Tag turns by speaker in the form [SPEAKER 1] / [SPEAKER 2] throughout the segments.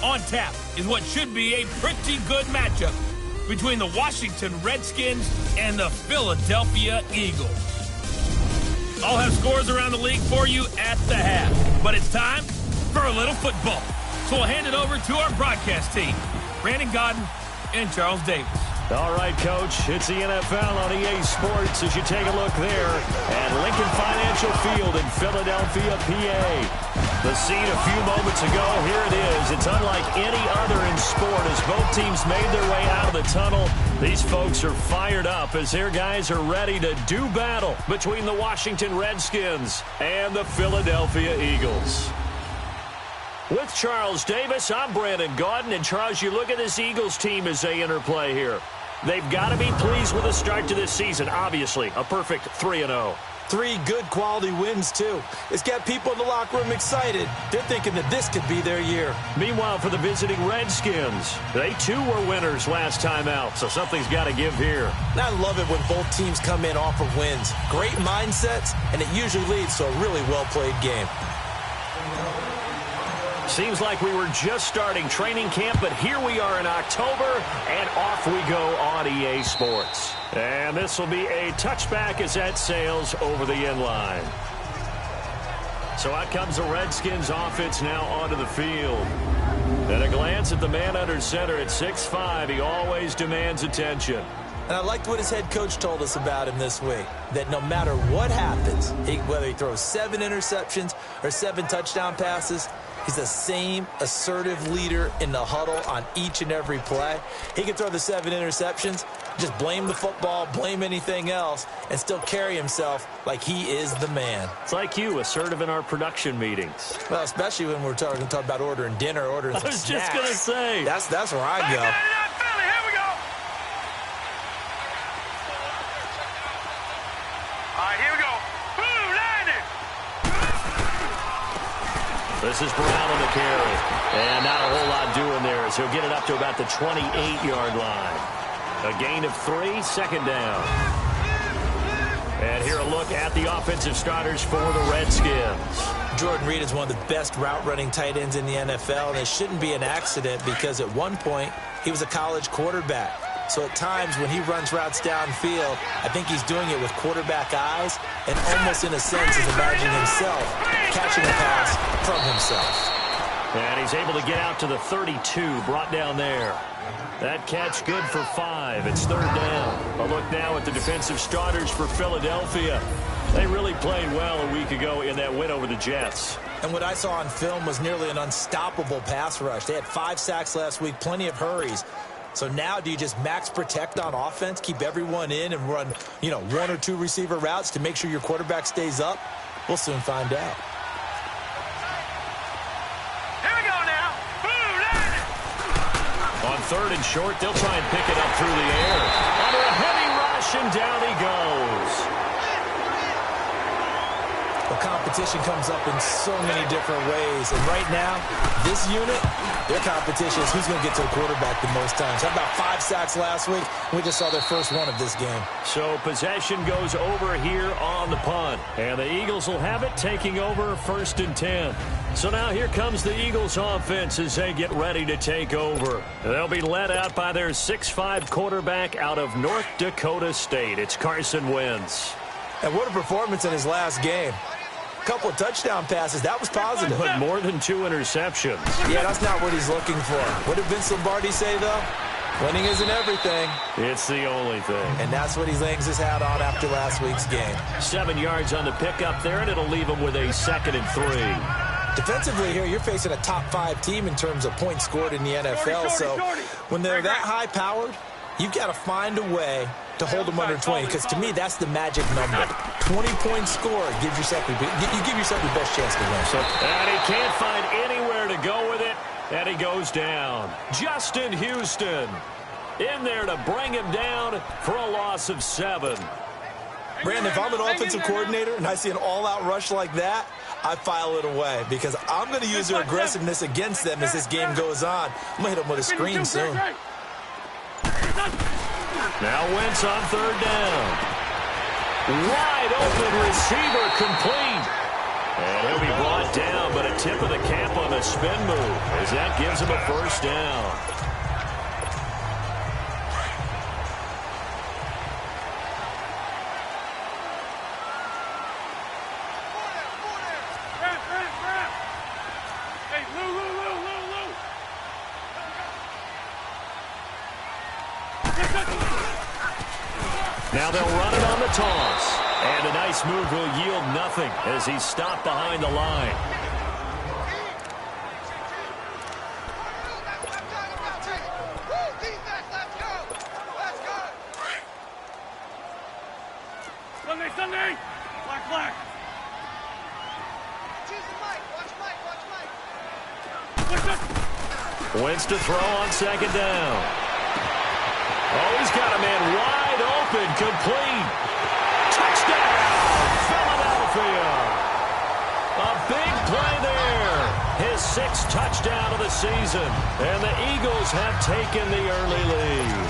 [SPEAKER 1] On tap is what should be a pretty good matchup between the Washington Redskins and the Philadelphia Eagles. I'll have scores around the league for you at the half, but it's time for a little football. So we'll hand it over to our broadcast team, Brandon Godden and Charles Davis.
[SPEAKER 2] All right, Coach, it's the NFL on EA Sports as you take a look there at Lincoln Financial Field in Philadelphia, PA. The scene a few moments ago, here it is. It's unlike any other in sport as both teams made their way out of the tunnel. These folks are fired up as their guys are ready to do battle between the Washington Redskins and the Philadelphia Eagles. With Charles Davis, I'm Brandon Gaudin. And, Charles, you look at this Eagles team as they interplay here. They've got to be pleased with the start to this season. Obviously, a perfect 3-0.
[SPEAKER 3] 3 good quality wins, too. It's got people in the locker room excited. They're thinking that this could be their year.
[SPEAKER 2] Meanwhile, for the visiting Redskins, they, too, were winners last time out, so something's got to give here.
[SPEAKER 3] I love it when both teams come in off of wins. Great mindsets, and it usually leads to a really well-played game.
[SPEAKER 2] Seems like we were just starting training camp, but here we are in October, and off we go on EA Sports. And this will be a touchback as that sails over the end line. So out comes the Redskins offense now onto the field. And a glance at the man under center at 6'5", he always demands attention.
[SPEAKER 3] And I liked what his head coach told us about him this week, that no matter what happens, whether he throws 7 interceptions or 7 touchdown passes, he's the same assertive leader in the huddle on each and every play. He can throw the 7 interceptions, just blame the football, blame anything else, and still carry himself like he is the man.
[SPEAKER 2] It's like you, assertive in our production meetings.
[SPEAKER 3] Well, especially when we're talking about ordering dinner, ordering some snacks.
[SPEAKER 2] I was just going to say.
[SPEAKER 3] That's where I go.
[SPEAKER 2] This is Brown on the carry. And not a whole lot doing there as he'll get it up to about the 28-yard line. A gain of 3, second down. And here a look at the offensive starters for the Redskins.
[SPEAKER 3] Jordan Reed is one of the best route-running tight ends in the NFL, and it shouldn't be an accident because at one point he was a college quarterback. So at times when he runs routes downfield, I think he's doing it with quarterback eyes and almost in a sense is imagining himself catching a pass from himself.
[SPEAKER 2] And he's able to get out to the 32, brought down there. That catch good for 5. It's third down. A look now at the defensive starters for Philadelphia. They really played well a week ago in that win over the Jets.
[SPEAKER 3] And what I saw on film was nearly an unstoppable pass rush. They had 5 sacks last week, plenty of hurries. So now do you just max protect on offense, keep everyone in and run, 1 or 2 receiver routes to make sure your quarterback stays up? We'll soon find out.
[SPEAKER 4] Here we go now.
[SPEAKER 2] On third and short, they'll try and pick it up through the air. Under a heavy rush, and down he goes.
[SPEAKER 3] Well, competition comes up in so many different ways. And right now, this unit, their competition is who's going to get to the quarterback the most times. How about 5 sacks last week? We just saw their first one of this game.
[SPEAKER 2] So possession goes over here on the punt. And the Eagles will have it, taking over 1st and 10. So now here comes the Eagles offense as they get ready to take over. They'll be led out by their 6'5" quarterback out of North Dakota State. It's Carson Wentz.
[SPEAKER 3] And what a performance in his last game. Couple of touchdown passes. That was positive.
[SPEAKER 2] But more than 2 interceptions.
[SPEAKER 3] Yeah, that's not what he's looking for. What did Vince Lombardi say, though? Winning isn't everything.
[SPEAKER 2] It's the only thing.
[SPEAKER 3] And that's what he hangs his hat on after last week's game.
[SPEAKER 2] 7 yards on the pickup there, and it'll leave him with a 2nd and 3.
[SPEAKER 3] Defensively here, you're facing a top 5 team in terms of points scored in the NFL. So when they're that high-powered, you've got to find a way to hold them under 20, because to me, that's the magic number. 20-point score gives yourself you give yourself the best chance to win.
[SPEAKER 2] And he can't find anywhere to go with it, and he goes down. Justin Houston in there to bring him down for a loss of 7.
[SPEAKER 3] Brandon, if I'm an offensive coordinator and I see an all-out rush like that, I file it away because I'm going to use their aggressiveness against them as this game goes on. I'm going to hit them with a screen soon.
[SPEAKER 2] Now Wentz on 3rd down. Wide open receiver complete. And he'll be brought down, but a tip of the cap on the spin move as that gives him a first down. Now they'll run it on the toss. And a nice move will yield nothing as he's stopped behind the line.
[SPEAKER 4] Sunday! Black!
[SPEAKER 2] Wins to throw on second down. Oh, he's got a man wide open, complete. Touchdown, Philadelphia. A big play there. His 6th touchdown of the season. And the Eagles have taken the early lead.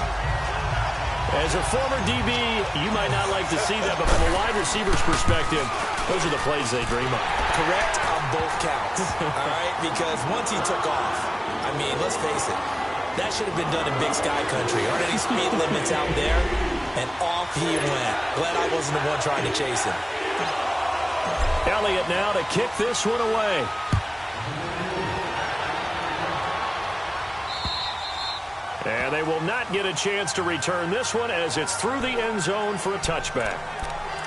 [SPEAKER 2] As a former DB, you might not like to see that, but from a wide receiver's perspective, those are the plays they dream of.
[SPEAKER 3] Correct on both counts, all right? Because once he took off, I mean, let's face it, that should have been done in Big Sky Country. Aren't any speed limits out there? And off he went. Glad I wasn't the one trying to chase him.
[SPEAKER 2] Elliott now to kick this one away. And they will not get a chance to return this one as it's through the end zone for a touchback.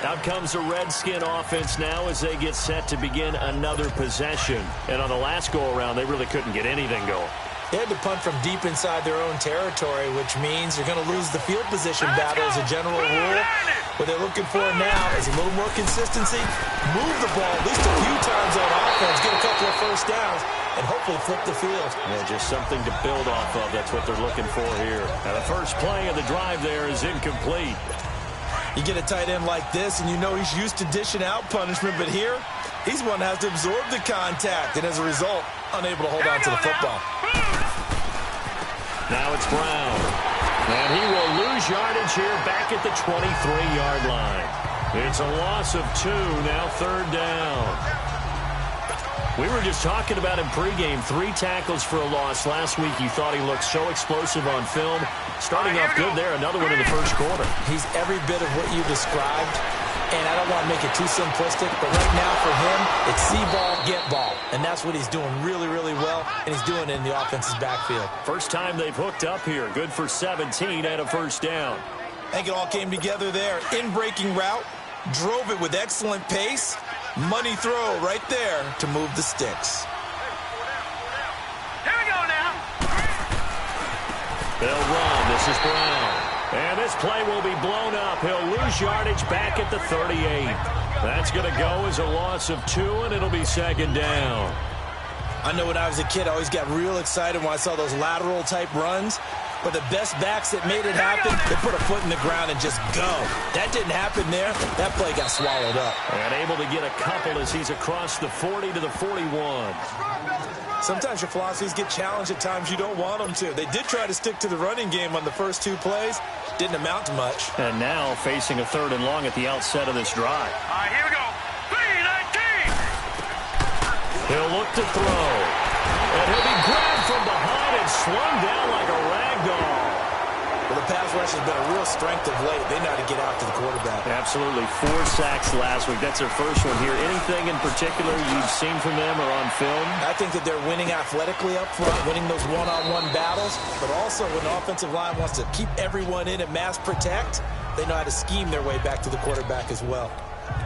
[SPEAKER 2] Out comes the Redskin offense now as they get set to begin another possession. And on the last go-around, they really couldn't get anything going.
[SPEAKER 3] They had to punt from deep inside their own territory, which means they're going to lose the field position battle as a general rule. What they're looking for now is a little more consistency, move the ball at least a few times on offense, get a couple of first downs, and hopefully flip the field.
[SPEAKER 2] Yeah, just something to build off of. That's what they're looking for here. Now the first play of the drive there is incomplete.
[SPEAKER 3] You get a tight end like this, and you know he's used to dishing out punishment, but here, he's one that has to absorb the contact, and as a result, unable to hold on to the football.
[SPEAKER 2] Now it's Brown. And he will lose yardage here back at the 23-yard line. It's a loss of 2, now 3rd down. We were just talking about him pregame, 3 tackles for a loss. Last week you thought he looked so explosive on film. Starting off good there, another one in the first quarter.
[SPEAKER 3] He's every bit of what you described, and I don't want to make it too simplistic, but right now for him, it's see ball, get ball. And that's what he's doing really, really well, and he's doing it in the offense's backfield.
[SPEAKER 2] First time they've hooked up here. Good for 17 and a first down.
[SPEAKER 3] I think it all came together there. In-breaking route, drove it with excellent pace. Money throw right there to move the sticks.
[SPEAKER 4] Here we go now.
[SPEAKER 2] They'll run. This is Brown. And this play will be blown up. He'll lose yardage back at the 38. That's going to go as a loss of 2, and it'll be 2nd down.
[SPEAKER 3] I know when I was a kid, I always got real excited when I saw those lateral-type runs. But the best backs that made it happen, they put a foot in the ground and just go. That didn't happen there. That play got swallowed up.
[SPEAKER 2] And able to get a couple as he's across the 40 to the 41.
[SPEAKER 3] Sometimes your philosophies get challenged at times you don't want them to. They did try to stick to the running game on the first 2 plays. Didn't amount to much.
[SPEAKER 2] And now facing a 3rd and long at the outset of this drive.
[SPEAKER 4] All right, here we go. 3-19.
[SPEAKER 2] He'll look to throw. And he'll be grabbed from behind and slung down like a rag doll.
[SPEAKER 3] Well, the pass rush has been a real strength of late. They know how to get out to the quarterback.
[SPEAKER 2] Absolutely. 4 sacks last week. That's their first one here. Anything in particular you've seen from them or on film?
[SPEAKER 3] I think that they're winning athletically up front, winning those one-on-one battles, but also when the offensive line wants to keep everyone in and mass protect, they know how to scheme their way back to the quarterback as well.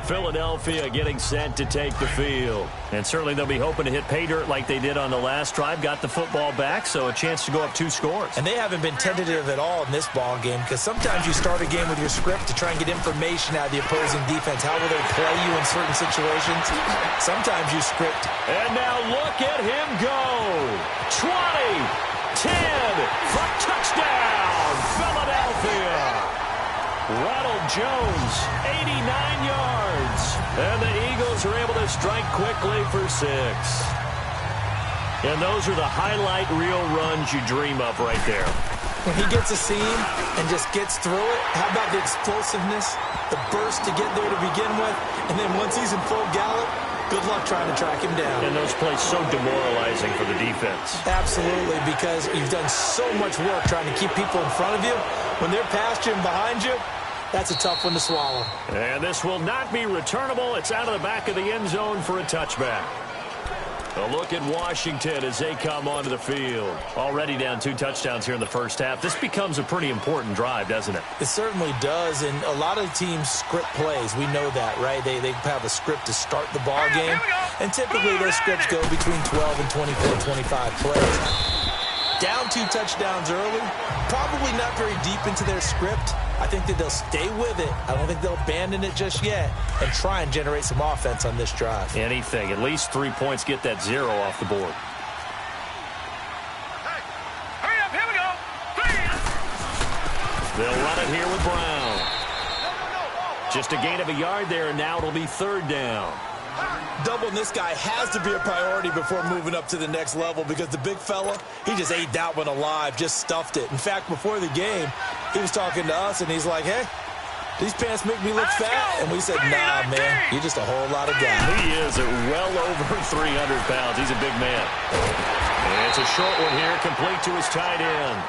[SPEAKER 2] Philadelphia getting set to take the field. And certainly they'll be hoping to hit pay dirt like they did on the last drive. Got the football back, so a chance to go up 2 scores.
[SPEAKER 3] And they haven't been tentative at all in this ball game because sometimes you start a game with your script to try and get information out of the opposing defense. How will they play you in certain situations? Sometimes you script.
[SPEAKER 2] And now look at him go. 20, 10, for touchdown, Philadelphia. Ronald Jones, 89 yards. And the Eagles are able to strike quickly for 6. And those are the highlight reel runs you dream of right there.
[SPEAKER 3] When he gets a seam and just gets through it, how about the explosiveness, the burst to get there to begin with, and then once he's in full gallop, Good luck trying to track him down.
[SPEAKER 2] And those plays so demoralizing for the defense.
[SPEAKER 3] Absolutely, because you've done so much work trying to keep people in front of you. When they're past you and behind you, that's a tough one to swallow.
[SPEAKER 2] And this will not be returnable. It's out of the back of the end zone for a touchback. A look at Washington as they come onto the field. Already down 2 touchdowns here in the first half. This becomes a pretty important drive, doesn't it?
[SPEAKER 3] It certainly does, and a lot of teams script plays. We know that, right? They have a script to start the ball game, and typically those scripts go between 12 and 24, 25 plays. Down 2 touchdowns early, probably not very deep into their script. I think that they'll stay with it. I don't think they'll abandon it just yet and try and generate some offense on this drive.
[SPEAKER 2] Anything. At least 3 points, get that 0 off the board.
[SPEAKER 4] Hey, hurry up, here we go.
[SPEAKER 2] They'll run it here with Brown. Just a gain of a yard there, and now it'll be 3rd down.
[SPEAKER 3] Doubling this guy has to be a priority before moving up to the next level because the big fella, he just ate that one alive, just stuffed it. In fact, before the game, he was talking to us, and he's like, hey, these pants make me look fat. And we said, nah, man, you're just a whole lot of guy.
[SPEAKER 2] He is at well over 300 pounds. He's a big man. And it's a short one here, complete to his tight end.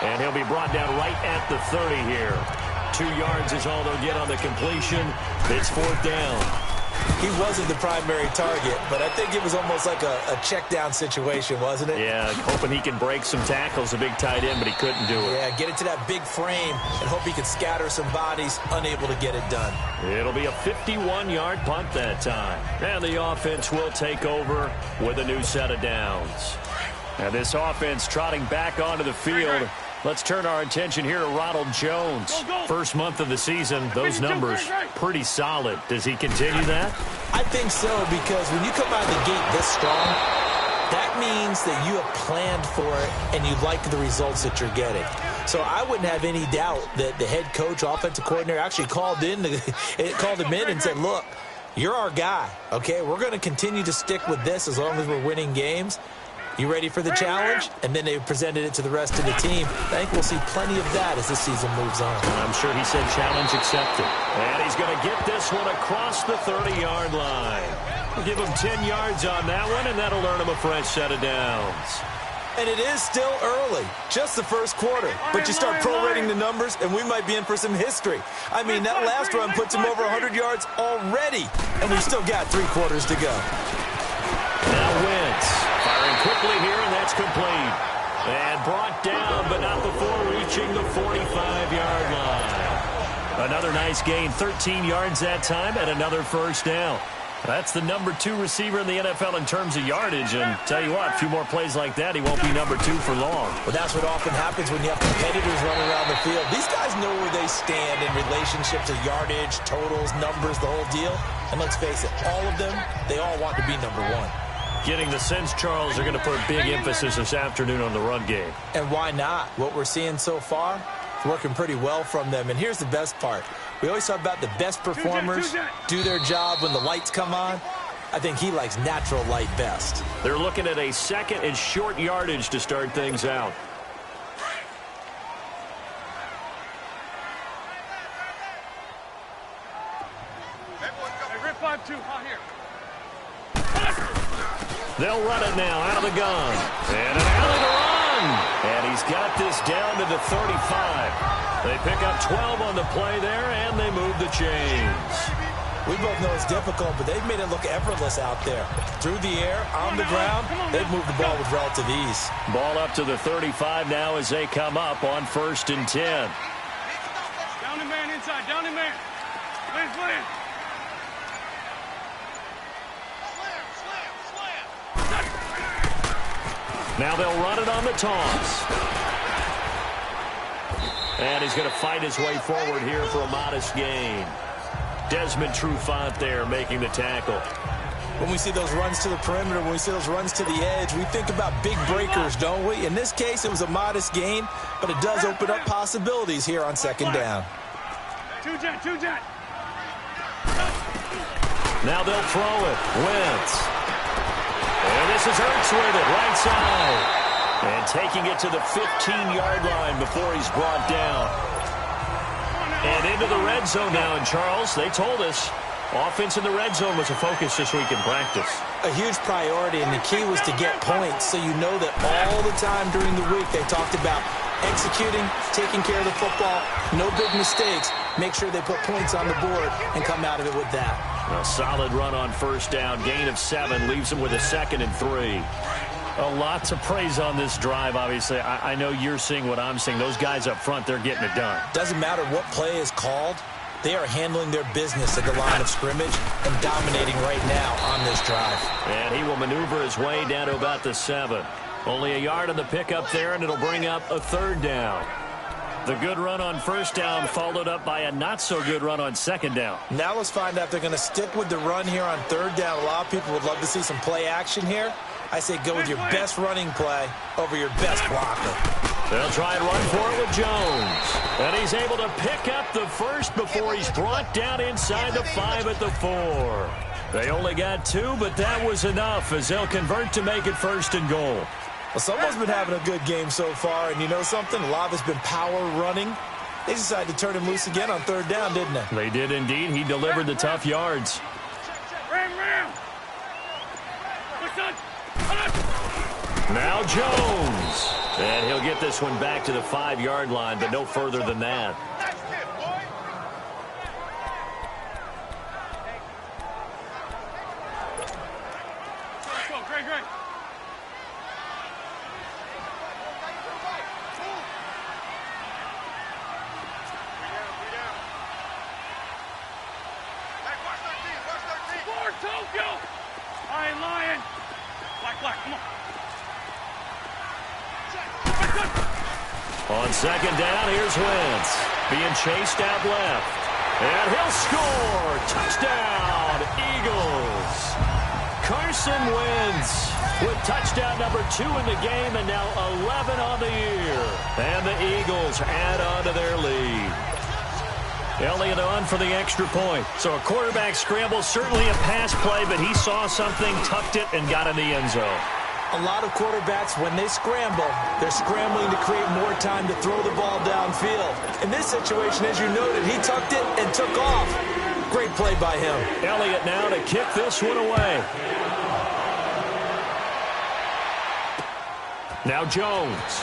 [SPEAKER 2] And he'll be brought down right at the 30 here. 2 yards is all they'll get on the completion. It's 4th down.
[SPEAKER 3] He wasn't the primary target, but I think it was almost like a check down situation, wasn't it?
[SPEAKER 2] Yeah, hoping he can break some tackles, a big tight end, but he couldn't do it.
[SPEAKER 3] Yeah, get it to that big frame and hope he can scatter some bodies, unable to get it done.
[SPEAKER 2] It'll be a 51-yard punt that time. And the offense will take over with a new set of downs. And this offense trotting back onto the field. Let's turn our attention here to Ronald Jones. First month of the season, those numbers pretty solid. Does he continue that?
[SPEAKER 3] I think so, because when you come out of the gate this strong, that means that you have planned for it and you like the results that you're getting. So I wouldn't have any doubt that the head coach, offensive coordinator, actually called him in and said, look, you're our guy, okay? We're going to continue to stick with this as long as we're winning games. You ready for the challenge? And then they presented it to the rest of the team. I think we'll see plenty of that as the season moves on.
[SPEAKER 2] I'm sure he said challenge accepted. And he's going to get this one across the 30-yard line. We'll give him 10 yards on that one, and that'll earn him a fresh set of downs.
[SPEAKER 3] And it is still early, just the first quarter. But you start prorating the numbers, and we might be in for some history. I mean, that last run puts him over 100 yards already, and we've still got 3 quarters to go.
[SPEAKER 2] Now Wentz firing quickly here, and that's complete. And brought down, but not before reaching the 45-yard line. Another nice gain, 13 yards that time, and another first down. That's the number 2 receiver in the NFL in terms of yardage, and tell you what, a few more plays like that, he won't be number 2 for long.
[SPEAKER 3] Well, that's what often happens when you have competitors running around the field. These guys know where they stand in relationship to yardage, totals, numbers, the whole deal. And let's face it, all of them, they all want to be number 1.
[SPEAKER 2] Getting the sense, Charles, are going to put big emphasis this afternoon on the run game.
[SPEAKER 3] And why not? What we're seeing so far, it's working pretty well from them. And here's the best part. We always talk about the best performers do their job when the lights come on. I think he likes natural light best.
[SPEAKER 2] They're looking at a 2nd and short yardage to start things out.
[SPEAKER 4] Hey, rip 5-2, out here.
[SPEAKER 2] They'll run it now out of the gun. And an alley to run. And he's got this down to the 35. They pick up 12 on the play there, and they move the chains.
[SPEAKER 3] We both know it's difficult, but they've made it look effortless out there. Through the air, on the ground, they've moved the ball with relative ease.
[SPEAKER 2] Ball up to the 35 now as they come up on 1st and 10.
[SPEAKER 4] Down the man inside, down the man. Slam.
[SPEAKER 2] Now they'll run it on the toss. And he's going to fight his way forward here for a modest gain. Desmond Trufant there making the tackle.
[SPEAKER 3] When we see those runs to the perimeter, when we see those runs to the edge, we think about big breakers, don't we? In this case, it was a modest gain, but it does open up possibilities here on 2nd down.
[SPEAKER 4] Two jet.
[SPEAKER 2] Now they'll throw it. Wentz. And this is Hurts with it, right side. And taking it to the 15-yard line before he's brought down. And into the red zone now, and Charles, they told us Offense in the red zone was a focus this week in practice.
[SPEAKER 3] A huge priority, and the key was to get points, so you know that all the time during the week they talked about executing, taking care of the football, no big mistakes, make sure they put points on the board and come out of it with that.
[SPEAKER 2] A solid run on first down, gain of 7, leaves them with a 2nd and 3.
[SPEAKER 5] A lot to praise on this drive, obviously. I know you're seeing what I'm seeing. Those guys up front, they're getting it done.
[SPEAKER 3] Doesn't matter what play is called. They are handling their business at the line of scrimmage and dominating right now on this drive.
[SPEAKER 2] And he will maneuver his way down to about the 7. Only a yard on the pickup there, and it'll bring up a 3rd down. The good run on first down followed up by a not-so-good run on 2nd down.
[SPEAKER 3] Now let's find out if they're going to stick with the run here on 3rd down. A lot of people would love to see some play action here. I say go with your best running play over your best blocker.
[SPEAKER 2] They'll try and run for it with Jones. And he's able to pick up the first before he's brought down inside the 5 at the 4. They only got 2, but that was enough as they'll convert to make it 1st and goal.
[SPEAKER 3] Well, someone's been having a good game so far, and you know something? A lot of it's been power running. They decided to turn him loose again on 3rd down, didn't they?
[SPEAKER 5] They did indeed. He delivered the tough yards.
[SPEAKER 4] Ram.
[SPEAKER 2] Now Jones. And he'll get this one back to the 5-yard line, but no further than that.
[SPEAKER 4] Great. Tokyo! I ain't lying. Black, come on.
[SPEAKER 2] On 2nd down, here's Wentz. Being chased out left. And he'll score! Touchdown, Eagles! Carson Wentz with touchdown number 2 in the game and now 11 on the year. And the Eagles add on to their lead. Elliott on for the extra point.
[SPEAKER 5] So a quarterback scramble, certainly a pass play, but he saw something, tucked it, and got in the end zone.
[SPEAKER 3] A lot of quarterbacks, when they scramble, they're scrambling to create more time to throw the ball downfield. In this situation, as you noted, he tucked it and took off. Great play by him.
[SPEAKER 2] Elliott now to kick this one away. Now Jones.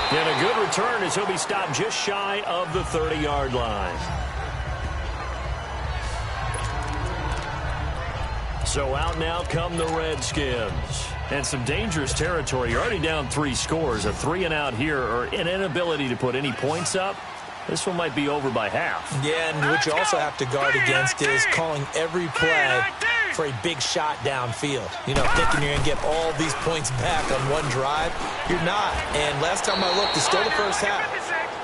[SPEAKER 2] And a good return as he'll be stopped just shy of the 30-yard line. So out now come the Redskins.
[SPEAKER 5] And some dangerous territory. You're already down 3 scores. A 3-and-out here, or an inability to put any points up. This one might be over by half.
[SPEAKER 3] Yeah, and what you also have to guard against is calling every play for a big shot downfield. You know, thinking you're going to get all these points back on one drive. You're not. And last time I looked, it's still the first half.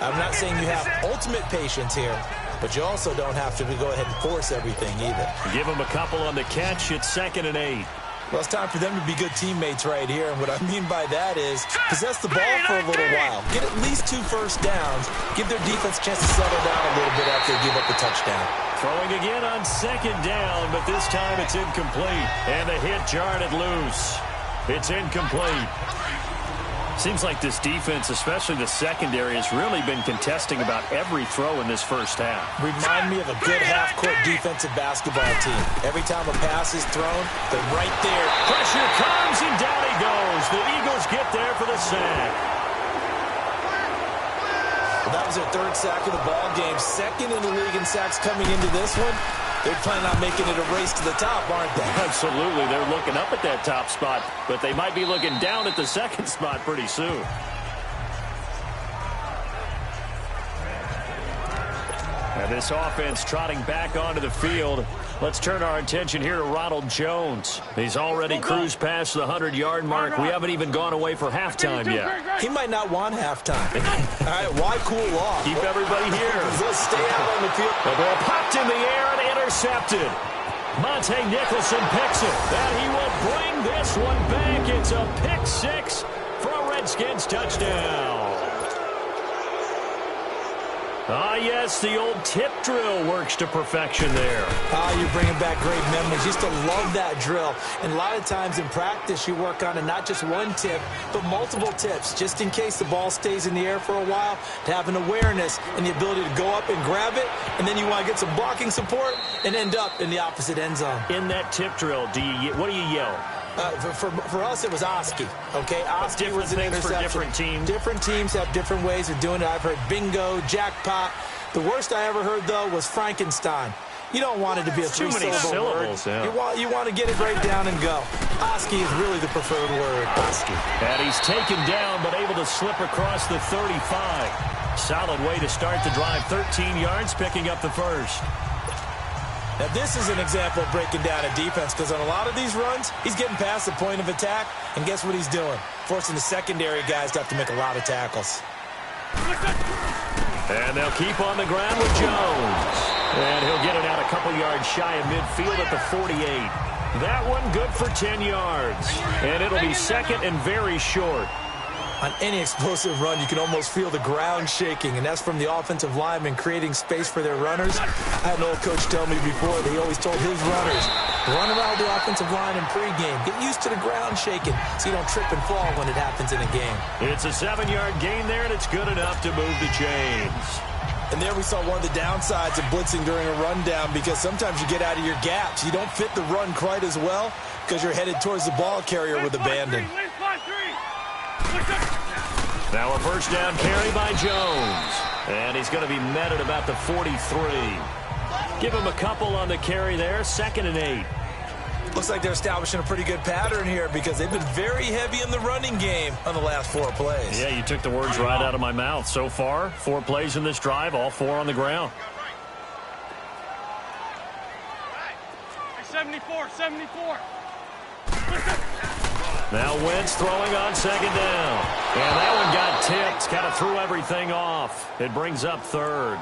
[SPEAKER 3] I'm not saying you have ultimate patience here, but you also don't have to go ahead and force everything either.
[SPEAKER 2] Give them a couple on the catch. It's 2nd and 8.
[SPEAKER 3] Well, it's time for them to be good teammates right here. And what I mean by that is possess the ball for a little while. Get at least 2 first downs. Give their defense a chance to settle down a little bit after they give up the touchdown.
[SPEAKER 2] Throwing again on 2nd down, but this time it's incomplete. And the hit jarred it loose. It's incomplete.
[SPEAKER 5] Seems like this defense, especially the secondary, has really been contesting about every throw in this first half.
[SPEAKER 3] Remind me of a good half-court defensive basketball team. Every time a pass is thrown, they're right there.
[SPEAKER 2] Pressure comes, and down he goes. The Eagles get there for the sack.
[SPEAKER 3] Well, that was their 3rd sack of the ball game. 2nd in the league in sacks coming into this one. They're planning on making it a race to the top, aren't they?
[SPEAKER 2] Absolutely. They're looking up at that top spot, but they might be looking down at the 2nd spot pretty soon.
[SPEAKER 5] And this offense trotting back onto the field. Let's turn our attention here to Ronald Jones. He's already cruised past the 100-yard mark. We haven't even gone away for halftime yet.
[SPEAKER 3] He might not want halftime. All right, why cool off?
[SPEAKER 2] Keep everybody here.
[SPEAKER 3] Let's stay out on the field.
[SPEAKER 2] The ball popped in the air and intercepted. Monte Nicholson picks it. And he will bring this one back. It's a pick 6 for a Redskins touchdown.
[SPEAKER 5] Ah, yes, the old tip drill works to perfection there.
[SPEAKER 3] You're bringing back great memories. Used to love that drill. And a lot of times in practice, you work on it, not just one tip, but multiple tips, just in case the ball stays in the air for a while, to have an awareness and the ability to go up and grab it, and then you want to get some blocking support and end up in the opposite end zone.
[SPEAKER 5] In that tip drill, what do you yell?
[SPEAKER 3] For us, it was Oski. Okay, Oski was an interception.
[SPEAKER 5] For different teams.
[SPEAKER 3] Different teams have different ways of doing it. I've heard bingo, jackpot. The worst I ever heard, though, was Frankenstein. You don't want it to be a three-syllable word. Yeah. You want to get it right down and go. Oski is really the preferred word. Oski.
[SPEAKER 5] And he's taken down, but able to slip across the 35. Solid way to start the drive. 13 yards, picking up the first.
[SPEAKER 3] Now, this is an example of breaking down a defense, because on a lot of these runs, he's getting past the point of attack, and guess what he's doing? Forcing the secondary guys to have to make a lot of tackles.
[SPEAKER 5] And they'll keep on the ground with Jones. And he'll get it out a couple yards shy of midfield at the 48. That one good for 10 yards. And it'll be second and very short.
[SPEAKER 3] On any explosive run, you can almost feel the ground shaking, and that's from the offensive linemen creating space for their runners. I had an old coach tell me before, he always told his runners, run around the offensive line in pregame. Get used to the ground shaking so you don't trip and fall when it happens in a game.
[SPEAKER 5] It's a 7-yard gain there, and it's good enough to move the chains.
[SPEAKER 3] And there we saw one of the downsides of blitzing during a rundown, because sometimes you get out of your gaps. You don't fit the run quite as well because you're headed towards the ball carrier with abandon.
[SPEAKER 5] Now a first down carry by Jones. And he's going to be met at about the 43. Give him a couple on the carry there. 2nd and 8.
[SPEAKER 3] Looks like they're establishing a pretty good pattern here, because they've been very heavy in the running game on the last 4 plays.
[SPEAKER 5] Yeah, you took the words right out of my mouth. So far, 4 plays in this drive, all 4 on the ground.
[SPEAKER 4] 74.
[SPEAKER 5] Now Wentz throwing on 2nd down. And that one got tipped. Kind of threw everything off. It brings up 3rd.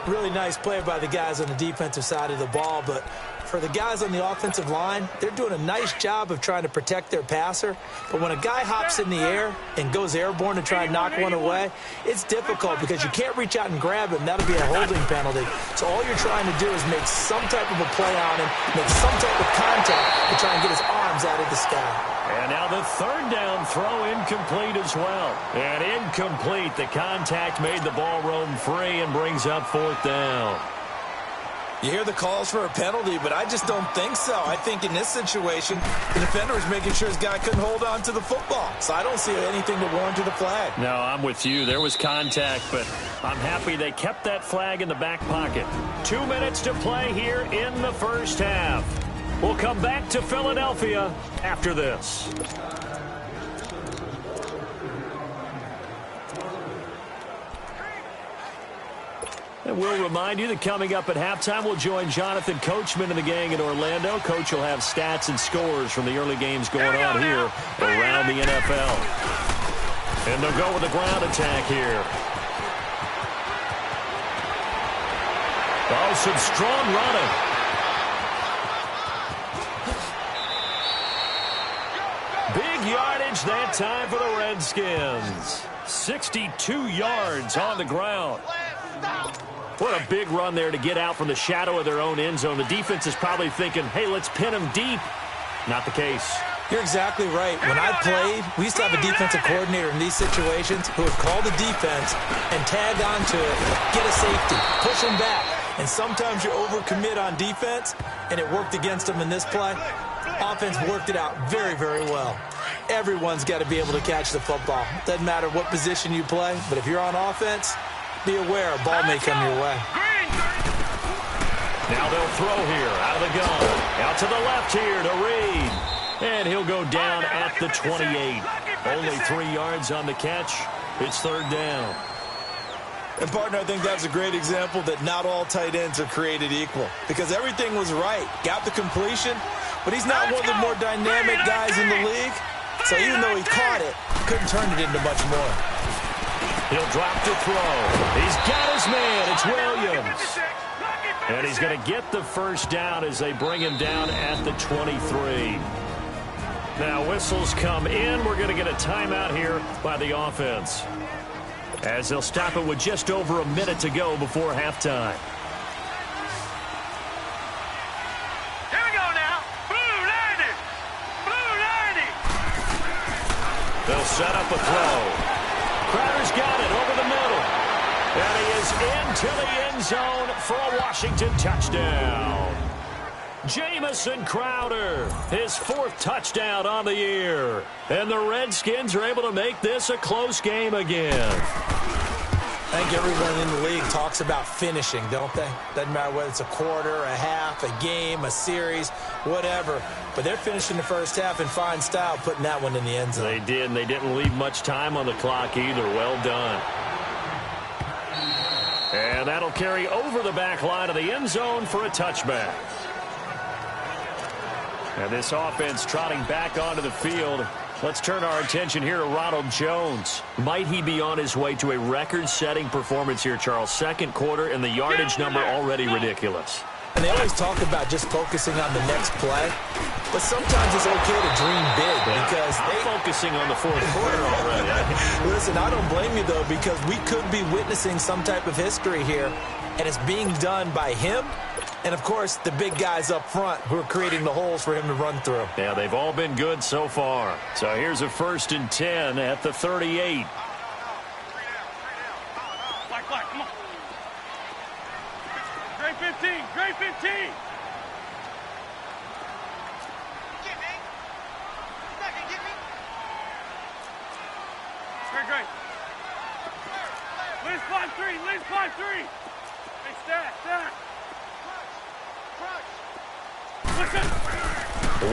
[SPEAKER 3] Really nice play by the guys on the defensive side of the ball, but for the guys on the offensive line, they're doing a nice job of trying to protect their passer. But when a guy hops in the air and goes airborne to try and knock one away, it's difficult because you can't reach out and grab him. That'll be a holding penalty. So all you're trying to do is make some type of a play on him, make some type of contact to try and get his arms out of the sky.
[SPEAKER 5] And now the 3rd down throw incomplete as well. And incomplete. The contact made the ball roam free and brings up 4th down.
[SPEAKER 3] You hear the calls for a penalty, but I just don't think so. I think in this situation, the defender was making sure his guy couldn't hold on to the football. So I don't see anything to warrant the flag.
[SPEAKER 5] No, I'm with you. There was contact, but I'm happy they kept that flag in the back pocket. 2 minutes to play here in the first half. We'll come back to Philadelphia after this. And we'll remind you that coming up at halftime, we'll join Jonathan Coachman and the gang in Orlando. Coach will have stats and scores from the early games going on here around the NFL. And they'll go with the ground attack here. Oh, some strong running. Big yardage that time for the Redskins. 62 yards on the ground. What a big run there to get out from the shadow of their own end zone. The defense is probably thinking, hey, let's pin them deep. Not the case.
[SPEAKER 3] You're exactly right. When I played, we used to have a defensive coordinator in these situations who would call the defense and tag onto it, get a safety, push them back. And sometimes you overcommit on defense, and it worked against them in this play. Offense worked it out very, very well. Everyone's got to be able to catch the football. Doesn't matter what position you play, but if you're on offense, be aware a ball may come your way.
[SPEAKER 5] Now they'll throw here out of the gun. Out to the left here to Reed. And he'll go down at the 28. Only 3 yards on the catch. It's 3rd down.
[SPEAKER 3] And, partner, I think that's a great example that not all tight ends are created equal. Because everything was right. Got the completion, but he's not one of the more dynamic guys in the league. So even though he caught it, couldn't turn it into much more.
[SPEAKER 5] He'll drop to throw. He's got his man. It's Williams. And he's going to get the first down as they bring him down at the 23. Now whistles come in. We're going to get a timeout here by the offense. as they'll stop it with just over a minute to go before halftime.
[SPEAKER 4] Here we go now. Blue 90. Blue 90.
[SPEAKER 5] They'll set up a throw. Crowder's got it over the middle. And he is into the end zone for a Washington touchdown. Jamison Crowder, his 4th touchdown on the year. And the Redskins are able to make this a close game again.
[SPEAKER 3] I think everyone in the league talks about finishing, don't they? Doesn't matter whether it's a quarter, a half, a game, a series, whatever. But they're finishing the first half in fine style, putting that one in the end zone.
[SPEAKER 5] They did, and they didn't leave much time on the clock either. Well done. And that'll carry over the back line of the end zone for a touchback. And this offense trotting back onto the field. Let's turn our attention here to Ronald Jones. Might he be on his way to a record-setting performance here, Charles? Second quarter, and the yardage number already ridiculous.
[SPEAKER 3] And they always talk about just focusing on the next play. But sometimes it's okay to dream big because
[SPEAKER 5] they're focusing on the fourth quarter already.
[SPEAKER 3] Listen, I don't blame you, though, because we could be witnessing some type of history here, and it's being done by him and, of course, the big guys up front who are creating the holes for him to run through.
[SPEAKER 5] Yeah, they've all been good so far. So here's a 1st and 10 at the 38.
[SPEAKER 4] Come on. Great 15. Great 15. Great. Liz 5-3. Hey, stack.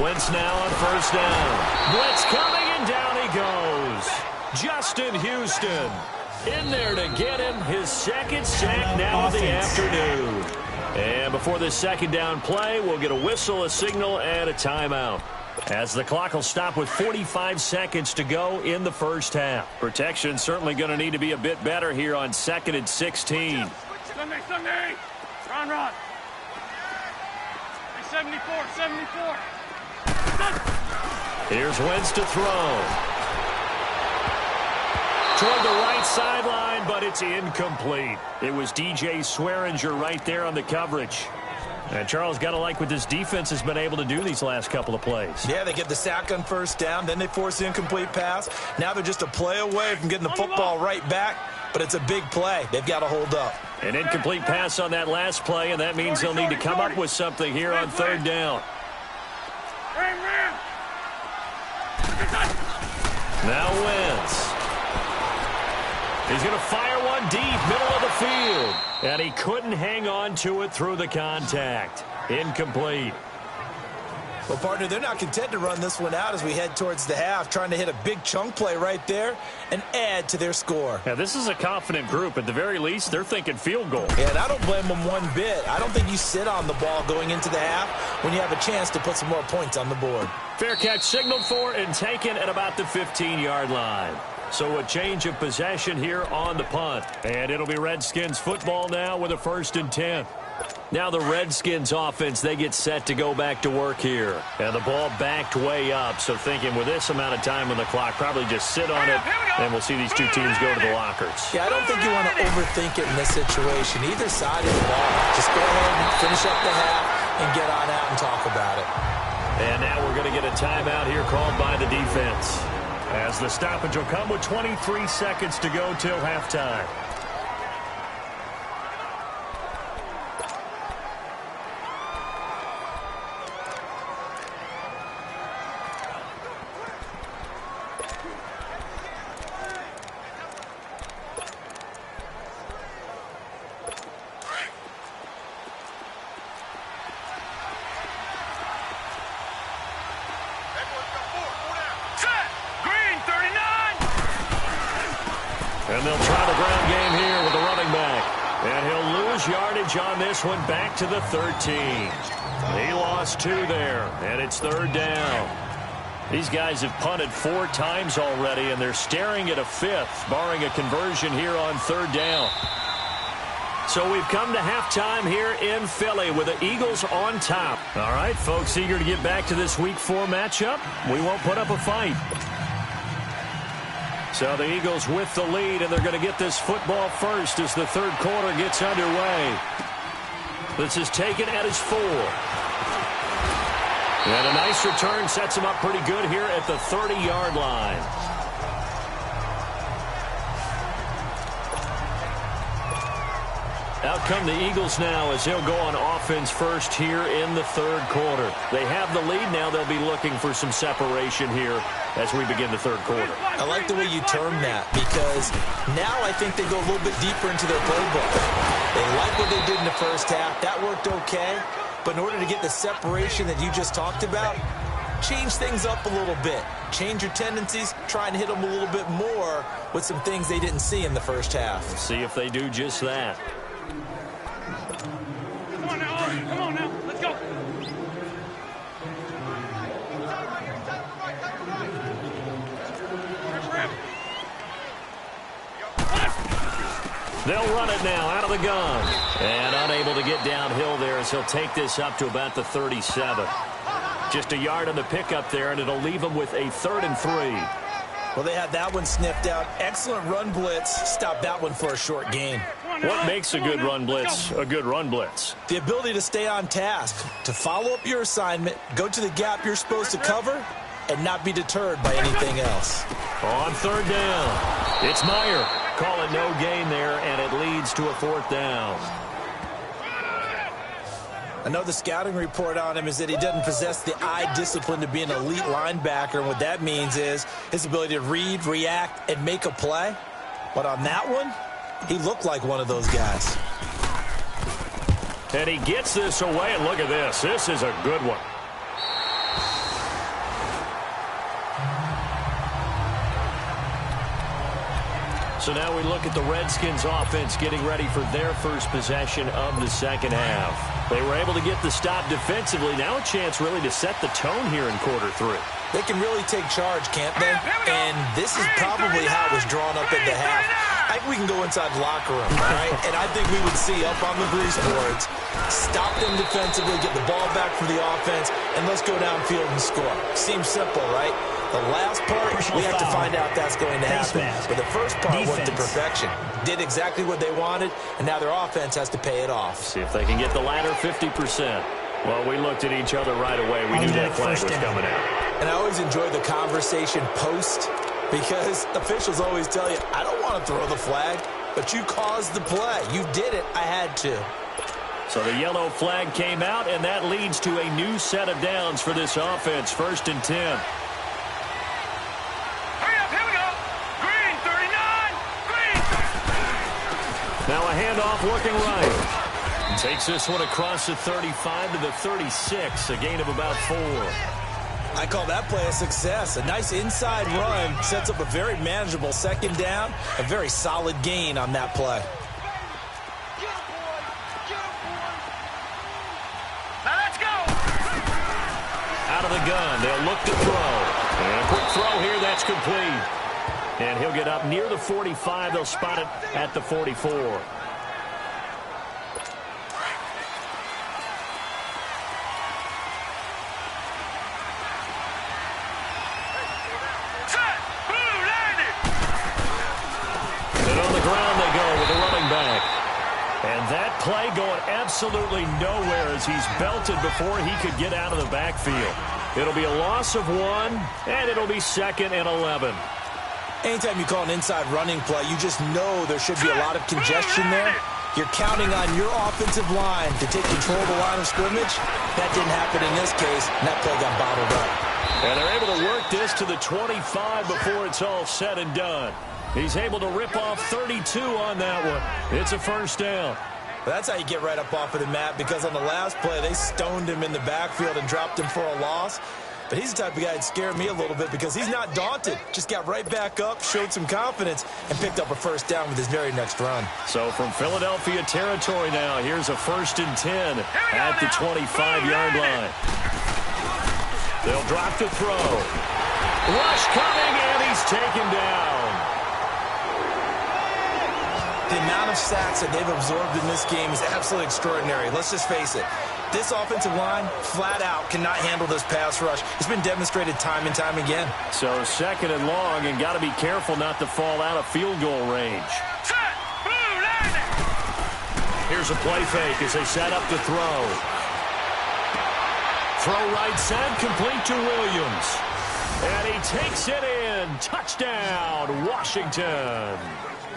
[SPEAKER 5] Wentz now on 1st down. Blitz coming, and down he goes. Justin Houston in there to get him his 2nd sack now of the afternoon. And before this 2nd down play, we'll get a whistle, a signal, and a timeout, as the clock will stop with 45 seconds to go in the first half. Protection certainly going to need to be a bit better here on 2nd and 16.
[SPEAKER 4] Sunday. Run. 74.
[SPEAKER 5] Here's Wentz to throw. Toward the right sideline, but it's incomplete. It was DJ Swearinger right there on the coverage. And Charles, got to like what this defense has been able to do these last couple of plays.
[SPEAKER 3] Yeah, they get the sack on 1st down, then they force the incomplete pass. Now they're just a play away from getting the football right back, but it's a big play. They've got to hold up.
[SPEAKER 5] An incomplete pass on that last play, and that means they'll need to come up with something here on 3rd down. Now Wentz. He's going to fire one deep, middle of the field. And he couldn't hang on to it through the contact. Incomplete.
[SPEAKER 3] Well, partner, they're not content to run this one out as we head towards the half, trying to hit a big chunk play right there and add to their score.
[SPEAKER 5] Yeah, this is a confident group. At the very least, they're thinking field goal.
[SPEAKER 3] Yeah, and I don't blame them one bit. I don't think you sit on the ball going into the half when you have a chance to put some more points on the board.
[SPEAKER 5] Fair catch signaled for and taken at about the 15-yard line. So a change of possession here on the punt. And it'll be Redskins football now with a 1st and 10. Now the Redskins offense, they get set to go back to work here. And the ball backed way up. So thinking with this amount of time on the clock, probably just sit on it, and we'll see these two teams go to the lockers.
[SPEAKER 3] Yeah, I don't think you want to overthink it in this situation. Either side of the ball. Just go ahead and finish up the half and get on out and talk about it.
[SPEAKER 5] And now we're going to get a timeout here called by the defense, as the stoppage will come with 23 seconds to go till halftime. And they'll try the ground game here with the running back. And he'll lose yardage on this one back to the 13. He lost 2 there, and it's 3rd down. These guys have punted 4 times already, and they're staring at a 5th, barring a conversion here on 3rd down. So we've come to halftime here in Philly with the Eagles on top. All right, folks, eager to get back to this Week 4 matchup. We won't put up a fight. So the Eagles with the lead, and they're going to get this football first as the third quarter gets underway. This is taken at his 4. And a nice return sets him up pretty good here at the 30-yard line. Out come the Eagles now as they'll go on offense first here in the third quarter. They have the lead now. They'll be looking for some separation here as we begin the third quarter.
[SPEAKER 3] I like the way you term that because now I think they go a little bit deeper into their playbook. They like what they did in the first half. That worked okay. But in order to get the separation that you just talked about, change things up a little bit. Change your tendencies. Try and hit them a little bit more with some things they didn't see in the first half.
[SPEAKER 5] Let's see if they do just that.
[SPEAKER 4] Come on now, Ari. Come on now. Let's go.
[SPEAKER 5] They'll run it now out of the gun. And unable to get downhill there as he'll take this up to about the 37. Just a yard on the pickup there, and it'll leave them with a 3rd and 3.
[SPEAKER 3] Well, they had that one sniffed out. Excellent run blitz. Stop that one for a short gain.
[SPEAKER 5] What makes a good run blitz a good run blitz?
[SPEAKER 3] The ability to stay on task, to follow up your assignment, go to the gap you're supposed to cover, and not be deterred by anything else.
[SPEAKER 5] On 3rd down, it's Meyer. Call it no gain there, and it leads to a 4th down.
[SPEAKER 3] I know the scouting report on him is that he doesn't possess the eye discipline to be an elite linebacker, and what that means is his ability to read, react, and make a play. But on that one, he looked like one of those guys.
[SPEAKER 5] And he gets this away, and look at this. This is a good one. So now we look at the Redskins offense getting ready for their first possession of the second half. They were able to get the stop defensively. Now a chance really to set the tone here in quarter 3.
[SPEAKER 3] They can really take charge, can't they? And this is probably how it was drawn up at the half. I think we can go inside the locker room, all right? And I think we would see up on the grease boards, stop them defensively, get the ball back for the offense, and let's go downfield and score. Seems simple, right? The last part, we have to find out that's going to happen. But the first part worked to perfection. Did exactly what they wanted, and now their offense has to pay it off.
[SPEAKER 5] See if they can get the latter 50%. Well, we looked at each other right away. We knew that flag was coming out.
[SPEAKER 3] And I always enjoy the conversation post because officials always tell you, I don't want to throw the flag, but you caused the play. You did it. I had to.
[SPEAKER 5] So the yellow flag came out, and that leads to a new set of downs for this offense. 1st and 10. Now a handoff looking right. Takes this one across the 35 to the 36, a gain of about 4.
[SPEAKER 3] I call that play a success. A nice inside run sets up a very manageable 2nd down, a very solid gain on that play.
[SPEAKER 4] Now let's go.
[SPEAKER 5] Out of the gun, they'll look to throw. And a quick throw here, that's complete. And he'll get up near the 45. They'll spot it at the 44. And on the ground they go with a running back. And that play going absolutely nowhere as he's belted before he could get out of the backfield. It'll be a loss of 1, and it'll be 2nd and 11.
[SPEAKER 3] Anytime you call an inside running play, you just know there should be a lot of congestion there. You're counting on your offensive line to take control of the line of scrimmage. That didn't happen in this case, and that play got bottled up.
[SPEAKER 5] And they're able to work this to the 25 before it's all said and done. He's able to rip off 32 on that one. It's a 1st down.
[SPEAKER 3] Well, that's how you get right up off of the mat, because on the last play, they stoned him in the backfield and dropped him for a loss. But he's the type of guy that scared me a little bit because he's not daunted. Just got right back up, showed some confidence, and picked up a 1st down with his very next run.
[SPEAKER 5] So from Philadelphia territory now, here's a 1st and 10 at the 25-yard line. They'll drop the throw. Rush coming, and he's taken down.
[SPEAKER 3] The amount of sacks that they've absorbed in this game is absolutely extraordinary. Let's just face it. This offensive line, flat out, cannot handle this pass rush. It's been demonstrated time and time again.
[SPEAKER 5] So 2nd and long, and got to be careful not to fall out of field goal range. Here's a play fake as they set up to throw. Throw right side, complete to Williams. And he takes it in. Touchdown, Washington.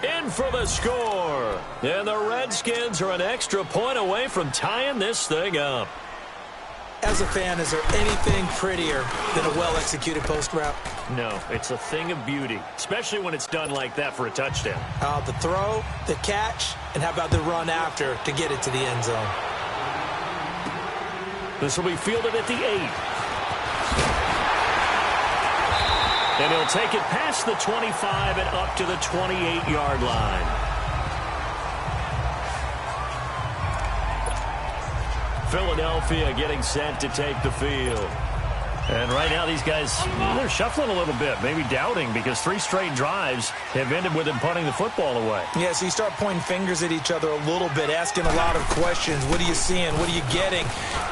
[SPEAKER 5] In for the score. And the Redskins are an extra point away from tying this thing up.
[SPEAKER 3] As a fan, is there anything prettier than a well-executed post route?
[SPEAKER 5] No, it's a thing of beauty, especially when it's done like that for a touchdown.
[SPEAKER 3] The throw, the catch, and how about the run after to get it to the end zone?
[SPEAKER 5] This will be fielded at the 8. And he'll take it past the 25 and up to the 28-yard line. Philadelphia getting set to take the field. And right now these guys, they're shuffling a little bit, maybe doubting, because 3 straight drives have ended with them punting the football away.
[SPEAKER 3] Yeah, so you start pointing fingers at each other a little bit, asking a lot of questions. What are you seeing? What are you getting?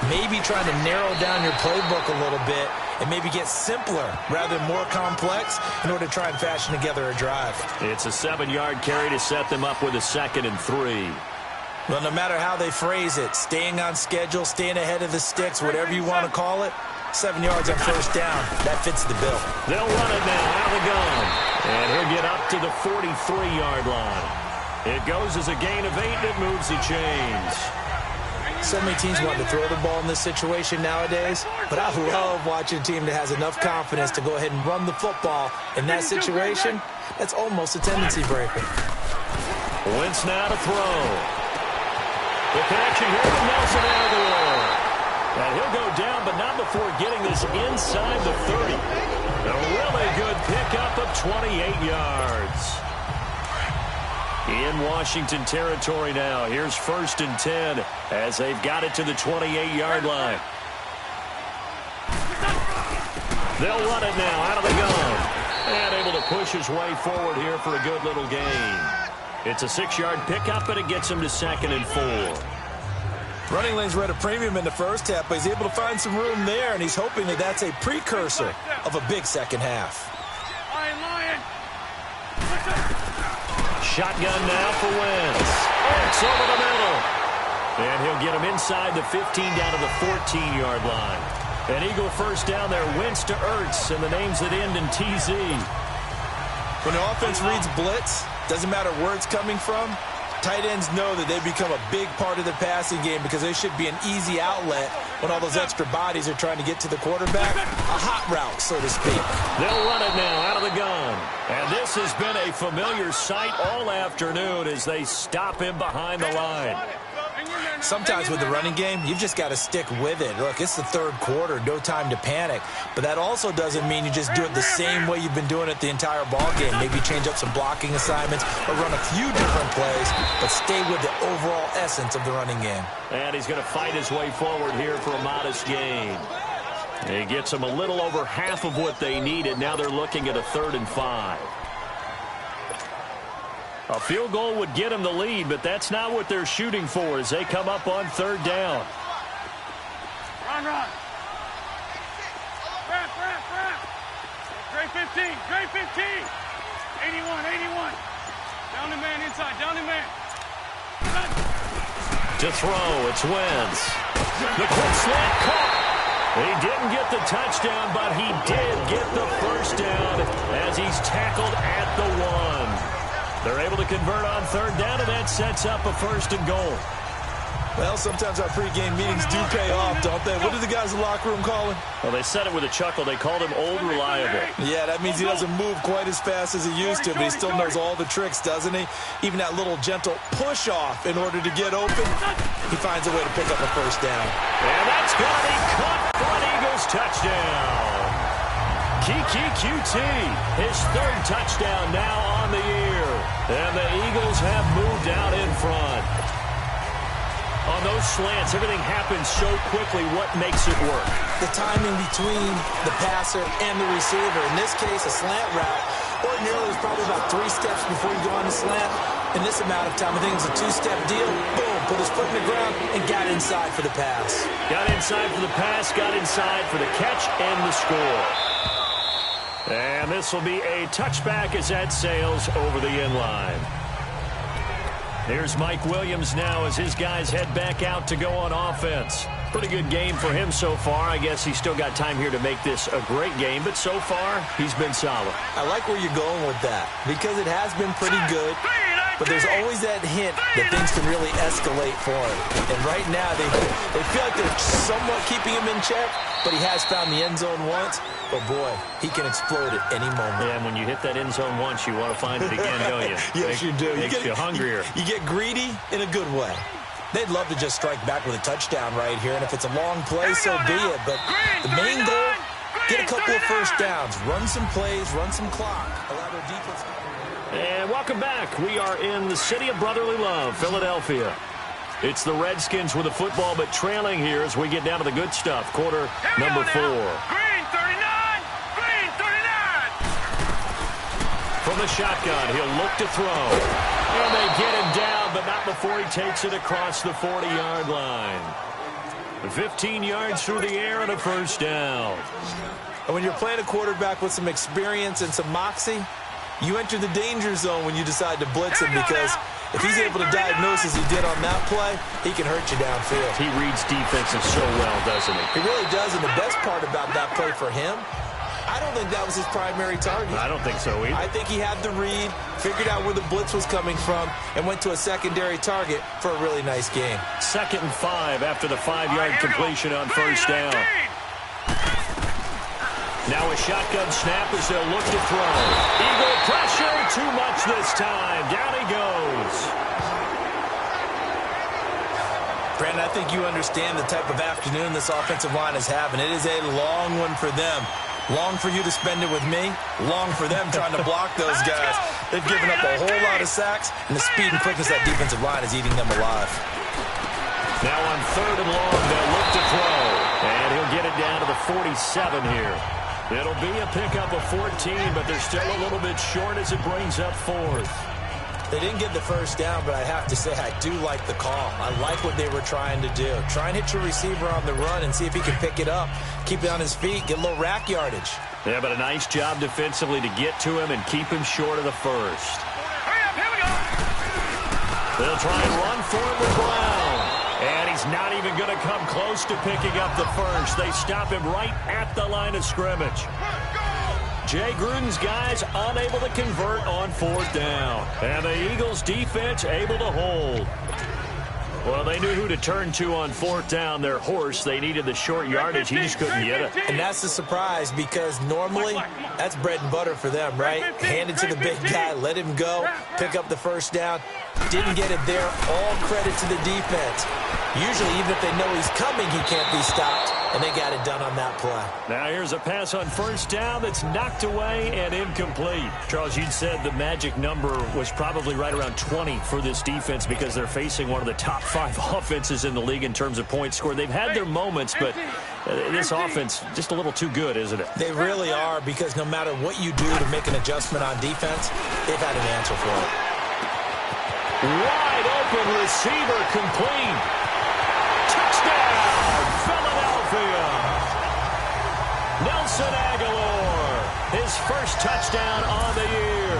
[SPEAKER 3] Maybe trying to narrow down your playbook a little bit and maybe get simpler rather than more complex in order to try and fashion together a drive.
[SPEAKER 5] It's a 7-yard carry to set them up with a 2nd and 3.
[SPEAKER 3] Well, no matter how they phrase it, staying on schedule, staying ahead of the sticks, whatever you want to call it, 7 yards on first down. That fits the bill.
[SPEAKER 5] They'll run it now out of the gun. And he'll get up to the 43-yard line. It goes as a gain of 8, and it moves the chains.
[SPEAKER 3] So many teams want to throw the ball in this situation nowadays, but I love watching a team that has enough confidence to go ahead and run the football in that situation. That's almost a tendency breaker.
[SPEAKER 5] Wentz now to throw. The connection here with Nelson Aguilar. And he'll go down, but not before getting this inside the 30. A really good pickup of 28 yards. In Washington territory now. Here's 1st and 10 as they've got it to the 28-yard line. They'll run it now out of the gun. And able to push his way forward here for a good little gain. It's a 6-yard pickup, and it gets him to 2nd and 4.
[SPEAKER 3] Running lanes were at a premium in the first half, but he's able to find some room there, and he's hoping that that's a precursor of a big second half.
[SPEAKER 5] Shotgun now for Wentz. It's over the middle. And he'll get him inside the 15 down to the 14-yard line. An Eagle first down there, Wentz to Ertz, and the names that end in TZ.
[SPEAKER 3] When the offense reads blitz, doesn't matter where it's coming from, tight ends know that they become a big part of the passing game because they should be an easy outlet when all those extra bodies are trying to get to the quarterback. A hot route, so to speak.
[SPEAKER 5] They'll run it now out of the gun. And this has been a familiar sight all afternoon as they stop him behind the line.
[SPEAKER 3] Sometimes with the running game, you've just got to stick with it. Look, it's the 3rd quarter, no time to panic. But that also doesn't mean you just do it the same way you've been doing it the entire ball game. Maybe change up some blocking assignments or run a few different plays, but stay with the overall essence of the running game.
[SPEAKER 5] And he's going to fight his way forward here for a modest gain. He gets them a little over half of what they needed. Now they're looking at a 3rd and 5. A field goal would get them the lead, but that's not what they're shooting for as they come up on 3rd down.
[SPEAKER 4] Run. Trey 15. 81. Down the man inside. Down the man.
[SPEAKER 5] To throw, it's Wentz. The quick slant caught. He didn't get the touchdown, but he did get the first down as he's tackled at the 1. They're able to convert on 3rd down, and that sets up a 1st and goal.
[SPEAKER 3] Well, sometimes our pregame meetings do pay off, don't they? What do the guys in the locker room call him?
[SPEAKER 5] Well, they said it with a chuckle. They called him Old Reliable.
[SPEAKER 3] Yeah, that means he doesn't move quite as fast as he used to, but he still knows all the tricks, doesn't he? Even that little gentle push-off in order to get open, he finds a way to pick up a 1st down.
[SPEAKER 5] And that's going to be caught for an Eagles touchdown. Kiki QT, his 3rd touchdown now on the year. And the Eagles have moved out in front. On those slants, everything happens so quickly. What makes it work?
[SPEAKER 3] The timing between the passer and the receiver. In this case, a slant route. Ordinarily, it's probably about 3 steps before you go on the slant. In this amount of time, I think it's a 2-step deal. Boom, put his foot in the ground, and got inside for the pass.
[SPEAKER 2] Got inside for the pass, got inside for the catch, and the score. And this will be a touchback as that sails over the end line. Here's Mike Williams now as his guys head back out to go on offense. Pretty good game for him so far. I guess he's still got time here to make this a great game, but so far, he's been solid.
[SPEAKER 3] I like where you're going with that because it has been pretty good, but there's always that hint that things can really escalate for him. And right now, they feel like they're somewhat keeping him in check, but he has found the end zone once. But, boy, he can explode at any moment.
[SPEAKER 2] Yeah, and when you hit that end zone once, you want to find it again, don't you?
[SPEAKER 3] Yes, you do.
[SPEAKER 2] Makes you hungrier.
[SPEAKER 3] You get greedy in a good way. They'd love to just strike back with a touchdown right here, and if it's a long play, so be it. But the main goal, get a couple of first downs, run some plays, run some clock, allow their defense.
[SPEAKER 2] And welcome back. We are in the city of brotherly love, Philadelphia. It's the Redskins with the football, but trailing here as we get down to the good stuff. Quarter number 4.
[SPEAKER 4] Green 39! Green 39!
[SPEAKER 2] From the shotgun, he'll look to throw. And they get him down, but not before he takes it across the 40-yard line. 15 yards through the air and a first down.
[SPEAKER 3] And when you're playing a quarterback with some experience and some moxie, you enter the danger zone when you decide to blitz him because if he's able to diagnose as he did on that play, he can hurt you downfield.
[SPEAKER 2] He reads defenses so well, doesn't he?
[SPEAKER 3] He really does, and the best part about that play for him, I don't think that was his primary target.
[SPEAKER 2] I don't think so either.
[SPEAKER 3] I think he had the read, figured out where the blitz was coming from, and went to a secondary target for a really nice game.
[SPEAKER 2] 2nd and 5 after the 5-yard completion on first down. Now a shotgun snap as they'll look to throw. Eagle pressure, too much this time. Down he goes.
[SPEAKER 3] Brandon, I think you understand the type of afternoon this offensive line is having. It is a long one for them. Long for you to spend it with me. Long for them trying to block those guys. They've given up a whole lot of sacks, and the speed and quickness of that defensive line is eating them alive.
[SPEAKER 2] Now on 3rd and long, they'll look to throw. And he'll get it down to the 47 here. It'll be a pickup of 14, but they're still a little bit short as it brings up 4th.
[SPEAKER 3] They didn't get the first down, but I have to say I do like the call. I like what they were trying to do. Try and hit your receiver on the run and see if he can pick it up, keep it on his feet, get a little rack yardage.
[SPEAKER 2] Yeah, but a nice job defensively to get to him and keep him short of the first.
[SPEAKER 4] Hurry up, here we go!
[SPEAKER 2] They'll try and run for him with Brown. And he's not even going to come close to picking up the first. They stop him right at the line of scrimmage. Jay Gruden's guys unable to convert on 4th down. And the Eagles defense able to hold. Well, they knew who to turn to on 4th down. Their horse, they needed the short yardage. He just couldn't get it.
[SPEAKER 3] And that's the surprise because normally that's bread and butter for them, right? Hand it to the big guy, let him go, pick up the first down. Didn't get it there. All credit to the defense. Usually, even if they know he's coming, he can't be stopped. And they got it done on that play.
[SPEAKER 2] Now here's a pass on first down that's knocked away and incomplete. Charles, you said the magic number was probably right around 20 for this defense because they're facing one of the top 5 offenses in the league in terms of points scored. They've had their moments, but this offense just a little too good, isn't it?
[SPEAKER 3] They really are because no matter what you do to make an adjustment on defense, they've had an answer for it.
[SPEAKER 2] Wide open receiver complete. Touchdown, Philadelphia. Nelson Aguilar, his first touchdown on the year.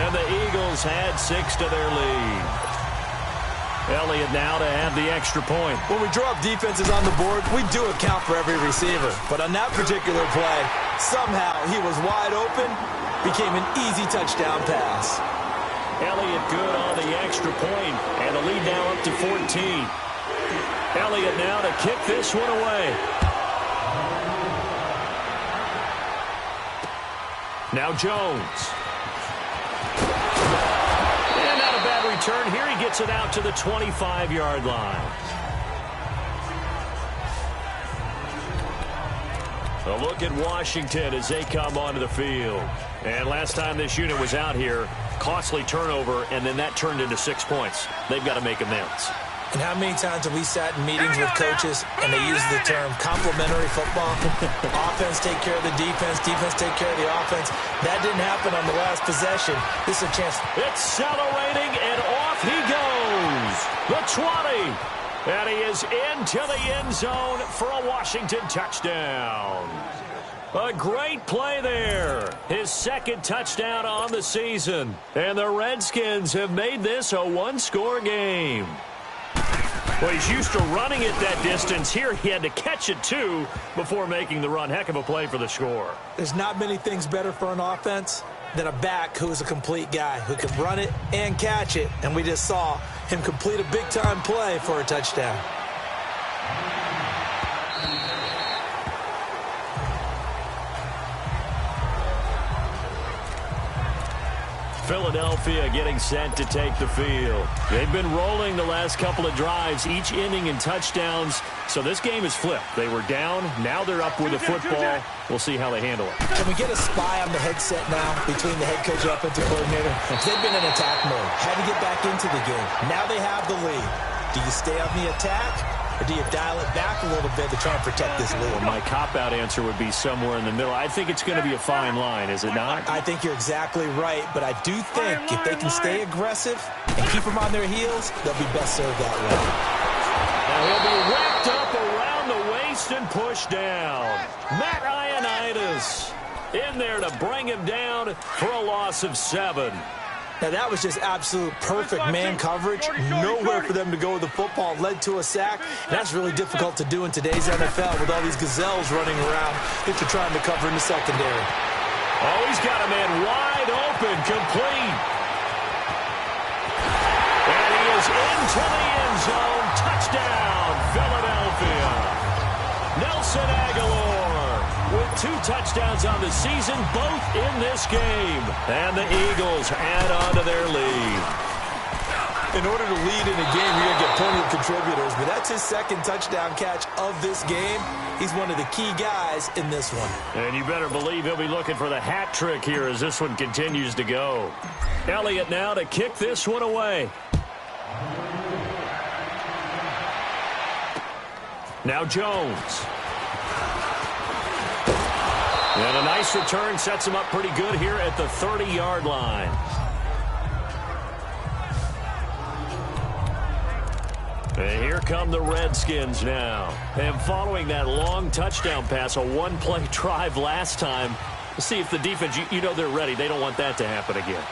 [SPEAKER 2] And the Eagles had 6 to their lead. Elliott now to add the extra point.
[SPEAKER 3] When we draw up defenses on the board, we do account for every receiver. But on that particular play, somehow he was wide open, became an easy touchdown pass.
[SPEAKER 2] Elliott good on the extra point, and the lead now up to 14. Elliott now to kick this one away. Now Jones. And not a bad return here. He gets it out to the 25-yard line. A look at Washington as they come onto the field. And last time this unit was out here, costly turnover, and then that turned into 6 points. They've got to make amends.
[SPEAKER 3] And how many times have we sat in meetings with coaches and they use the term complementary football? Offense take care of the defense, defense take care of the offense. That didn't happen on the last possession. This is a chance.
[SPEAKER 2] Accelerating, and off he goes.
[SPEAKER 5] the 20. And he is into the end zone for a Washington touchdown. A great play there. His second touchdown on the season. And the Redskins have made this a one-score game. Well, he's used to running it that distance. Here he had to catch it, too, before making the run. Heck of a play for the score.
[SPEAKER 3] There's not many things better for an offense than a back who is a complete guy, who can run it and catch it. And we just saw him complete a big-time play for a touchdown.
[SPEAKER 5] Philadelphia getting set to take the field. They've been rolling the last couple of drives, each ending in touchdowns. So this game is flipped. They were down. Now they're up with the football. We'll see how they handle it.
[SPEAKER 3] Can we get a spy on the headset now between the head coach and offensive coordinator? They've been in attack mode. Had to get back into the game. Now they have the lead. Do you stay on the attack? Or do you dial it back a little bit to try and protect this lead?
[SPEAKER 5] My cop-out answer would be somewhere in the middle. I think it's going to be a fine line, is it not?
[SPEAKER 3] I think you're exactly right, but I do think if they can stay aggressive and keep them on their heels, they'll be best served that way.
[SPEAKER 5] Now he'll be wrapped up around the waist and pushed down. Matt Ioannidis in there to bring him down for a loss of 7.
[SPEAKER 3] Now, that was just absolute perfect man coverage. Nowhere for them to go with the football. Led to a sack. And that's really difficult to do in today's NFL with all these gazelles running around if you're trying to cover in the secondary.
[SPEAKER 5] Oh, he's got a man wide open, complete. And he is into the end zone. Touchdown, Philadelphia. Nelson Aguilar with 2 touchdowns on the season, both in this game. And the Eagles add on to their lead.
[SPEAKER 3] In order to lead in a game, you're going to get plenty of contributors, but that's his second touchdown catch of this game. He's one of the key guys in this one.
[SPEAKER 5] And you better believe he'll be looking for the hat trick here as this one continues to go. Elliott now to kick this one away. Now Jones. And a nice return sets him up pretty good here at the 30-yard line. And here come the Redskins now. And following that long touchdown pass, a one-play drive last time, let's see if the defense, you know they're ready. They don't want that to happen again.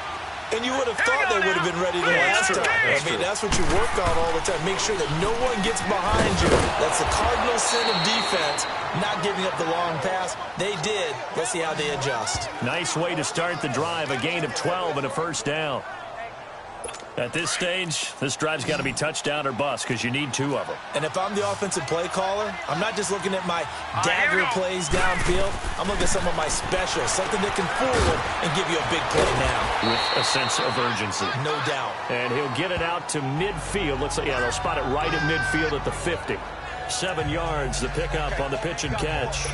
[SPEAKER 3] And you would have thought they would have been ready the last time. I mean, that's what you work on all the time. Make sure that no one gets behind you. That's the cardinal sin of defense, not giving up the long pass. They did. Let's see how they adjust.
[SPEAKER 5] Nice way to start the drive, a gain of 12 and a first down. At this stage, this drive's got to be touchdown or bust because you need 2 of them.
[SPEAKER 3] And if I'm the offensive play caller, I'm not just looking at my dagger plays downfield. I'm looking at some of my specials, something that can fool them and give you a big play now.
[SPEAKER 5] With a sense of urgency.
[SPEAKER 3] No doubt.
[SPEAKER 5] And he'll get it out to midfield. Looks like, yeah, they'll spot it right at midfield at the 50. 7 yards, the pickup on the pitch and catch.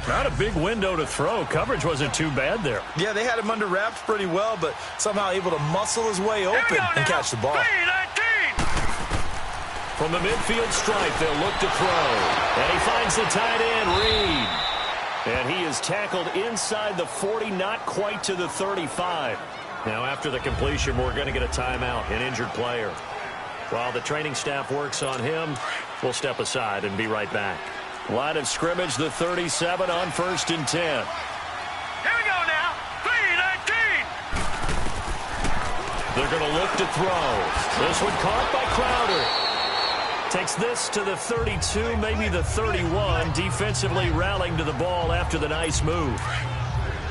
[SPEAKER 5] Not a big window to throw. Coverage wasn't too bad there.
[SPEAKER 3] Yeah, they had him under wraps pretty well, but somehow able to muscle his way open and catch the ball.
[SPEAKER 5] From the midfield stripe, they'll look to throw. And he finds the tight end, Reed. And he is tackled inside the 40, not quite to the 35. Now, after the completion, we're going to get a timeout, an injured player. While the training staff works on him, we'll step aside and be right back. Line of scrimmage, the 37 on 1st and 10.
[SPEAKER 4] Here we go now. 3-19.
[SPEAKER 5] They're going to look to throw. This one caught by Crowder. Takes this to the 32, maybe the 31. Defensively rallying to the ball after the nice move.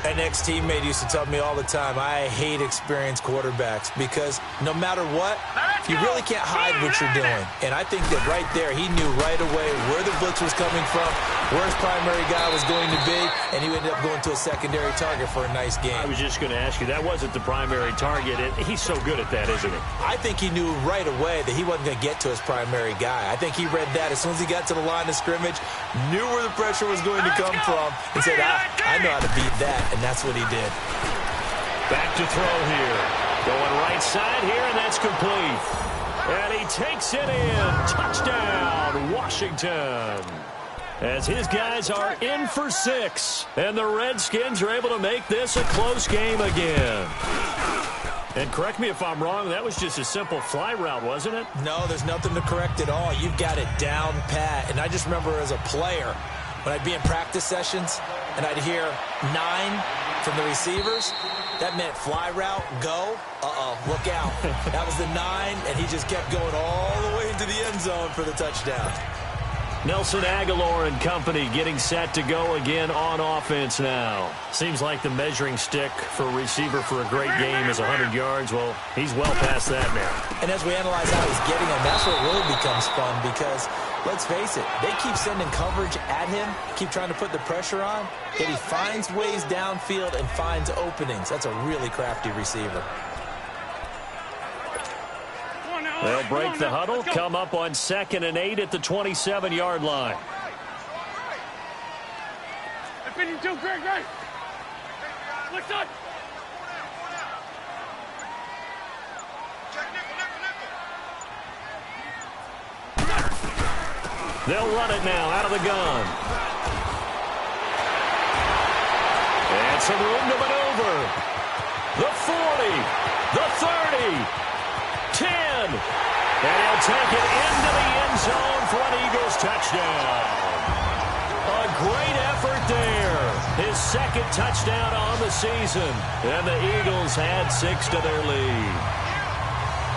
[SPEAKER 3] An ex-teammate used to tell me all the time, I hate experienced quarterbacks because no matter what, you really can't hide what you're doing. And I think that right there, he knew right away where the blitz was coming from, where his primary guy was going to be, and he ended up going to a secondary target for a nice game.
[SPEAKER 5] I was just going to ask you, that wasn't the primary target. He's so good at that, isn't he?
[SPEAKER 3] I think he knew right away that he wasn't going to get to his primary guy. I think he read that as soon as he got to the line of scrimmage, knew where the pressure was going to come from, and said, I know how to beat that. And that's what he did.
[SPEAKER 5] Back to throw here. Going right side here, and that's complete. And he takes it in. Touchdown, Washington. As his guys are in for 6. And the Redskins are able to make this a close game again. And correct me if I'm wrong, that was just a simple fly route, wasn't it?
[SPEAKER 3] No, there's nothing to correct at all. You've got it down pat. And I just remember as a player, when I'd be in practice sessions and I'd hear 9 from the receivers, that meant fly route, go, look out. That was the 9, and he just kept going all the way into the end zone for the touchdown.
[SPEAKER 5] Nelson Aguilar and company getting set to go again on offense now. Seems like the measuring stick for a receiver for a great game is 100 yards. Well, he's well past that now.
[SPEAKER 3] And as we analyze how he's getting them, that's what really becomes fun because, let's face it, they keep sending coverage at him, keep trying to put the pressure on, yet he finds ways downfield and finds openings. That's a really crafty receiver.
[SPEAKER 5] They'll break the huddle, come up on 2nd and 8 at the 27-yard line. They'll run it now out of the gun. And some room to maneuver. The 40, the 30. 10, and he'll take it into the end zone for an Eagles touchdown. A great effort there. His 2nd touchdown on the season, and the Eagles add 6 to their lead.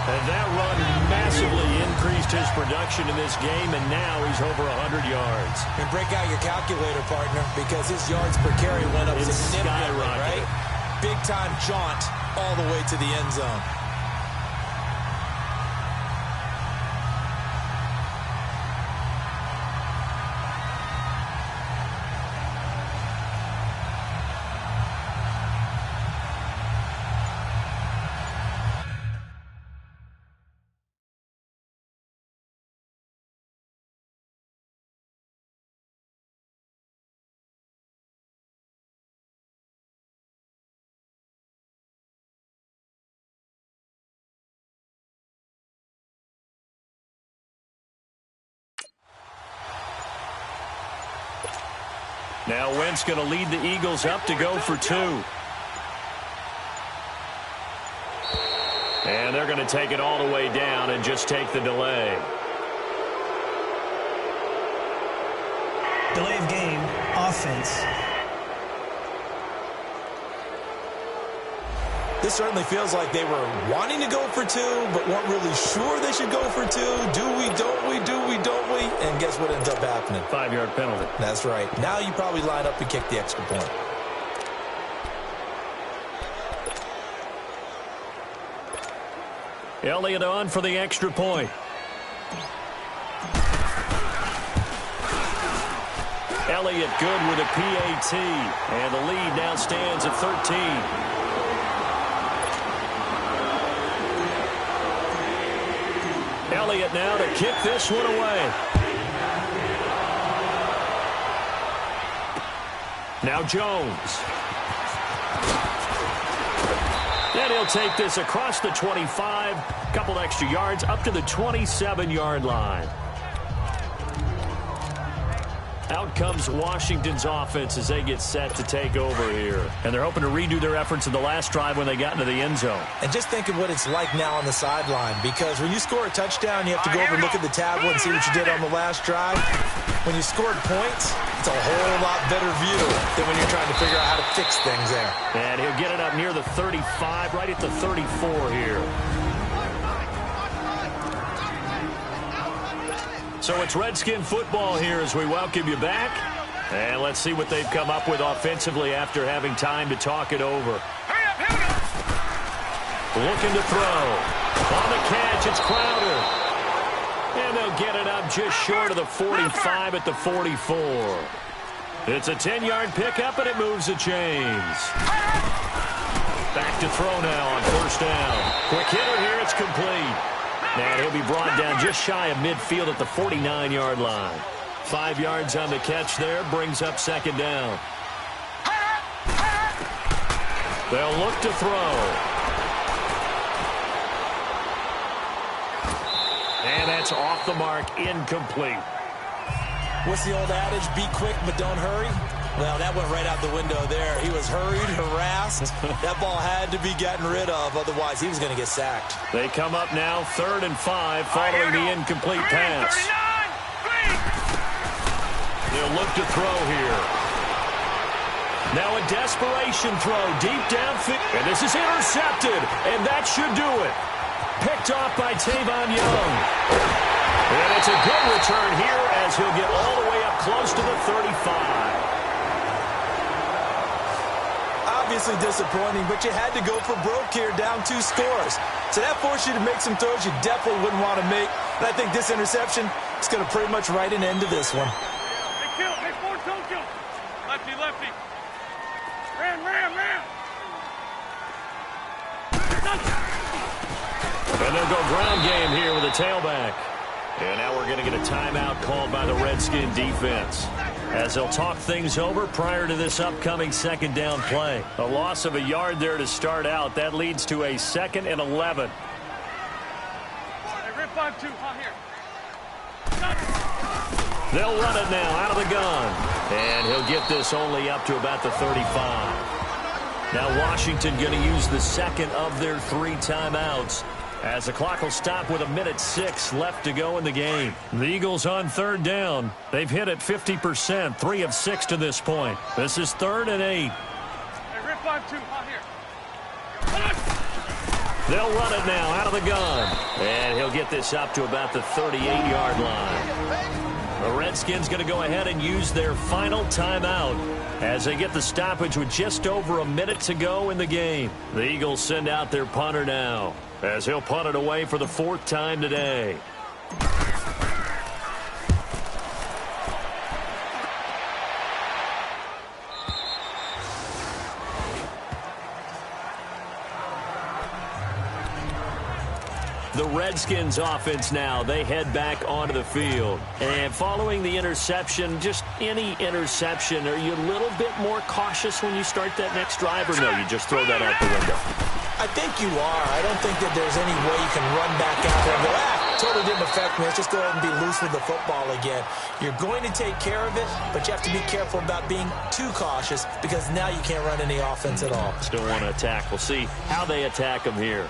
[SPEAKER 5] And that run massively increased his production in this game, and now he's over 100 yards.
[SPEAKER 3] And break out your calculator, partner, because his yards per carry went up significantly, right? Big-time jaunt all the way to the end zone.
[SPEAKER 5] Now Wentz going to lead the Eagles up to go for 2. And they're going to take it all the way down and just take the delay.
[SPEAKER 6] Delay of game, offense.
[SPEAKER 3] This certainly feels like they were wanting to go for 2, but weren't really sure they should go for 2. Do we, don't we, do we, don't we? And guess what ends up happening?
[SPEAKER 5] 5-yard penalty.
[SPEAKER 3] That's right. Now you probably line up and kick the extra point.
[SPEAKER 5] Elliott on for the extra point. Elliott good with a PAT. And the lead now stands at 13. Elliott now to kick this one away. Now Jones. And he'll take this across the 25, couple extra yards up to the 27-yard line. Out comes Washington's offense as they get set to take over here. And they're hoping to redo their efforts in the last drive when they got into the end zone.
[SPEAKER 3] And just think of what it's like now on the sideline, because when you score a touchdown, you have to go over and look at the tablet and see what you did on the last drive. When you scored points, it's a whole lot better view than when you're trying to figure out how to fix things there.
[SPEAKER 5] And he'll get it up near the 35, right at the 34 here. So it's Redskin football here as we welcome you back. And let's see what they've come up with offensively after having time to talk it over. Looking to throw. On the catch, it's Crowder. And they'll get it up just short of the 45 at the 44. It's a 10-yard pickup, and it moves the chains. Back to throw now on first down. Quick hitter here, it's complete. And he'll be brought down just shy of midfield at the 49-yard line. 5 yards on the catch there, brings up second down. They'll look to throw. And that's off the mark, incomplete.
[SPEAKER 3] What's the old adage? Be quick, but don't hurry. Well, that went right out the window there. He was hurried, harassed. fast. That ball had to be gotten rid of, otherwise he was going to get sacked.
[SPEAKER 5] They come up now 3rd and 5 following the incomplete pass. They'll look to throw here. Now a desperation throw deep downfield. And this is intercepted, and that should do it. Picked off by Tavon Young. And it's a good return here as he'll get all the way up close to the 35.
[SPEAKER 3] Obviously disappointing, but you had to go for broke here, down 2 scores. So that forced you to make some throws you definitely wouldn't want to make. And I think this interception is going to pretty much write an end to this one.
[SPEAKER 4] Hey, kill. Hey, forward, don't kill. Lefty, lefty. Ram.
[SPEAKER 5] And they'll go ground game here with a tailback. And now we're going to get a timeout called by the Redskin defense, as they'll talk things over prior to this upcoming 2nd down play. A loss of a yard there to start out. That leads to a 2nd and 11.
[SPEAKER 4] Hey, rip 5-2, hot here.
[SPEAKER 5] They'll run it now out of the gun. And he'll get this only up to about the 35. Now Washington going to use the 2nd of their 3 timeouts, as the clock will stop with 1:06 left to go in the game. The Eagles on 3rd down. They've hit it 50%, 3 of 6 to this point. This is 3rd and 8.
[SPEAKER 4] Hey, rip 5-2, hot here.
[SPEAKER 5] They'll run it now out of the gun. And he'll get this up to about the 38-yard line. The Redskins going to go ahead and use their final timeout as they get the stoppage with just over 1 minute to go in the game. The Eagles send out their punter now, as he'll punt it away for the 4th time today. The Redskins offense now, they head back onto the field. And following the interception, just any interception, are you a little bit more cautious when you start that next drive, or no, you just throw that out the window?
[SPEAKER 3] I think you are. I don't think that there's any way you can run back out there and go, totally didn't affect me. Let's just go ahead and be loose with the football again. You're going to take care of it, but you have to be careful about being too cautious, because now you can't run any offense at all.
[SPEAKER 5] Still want to attack. We'll see how they attack them here.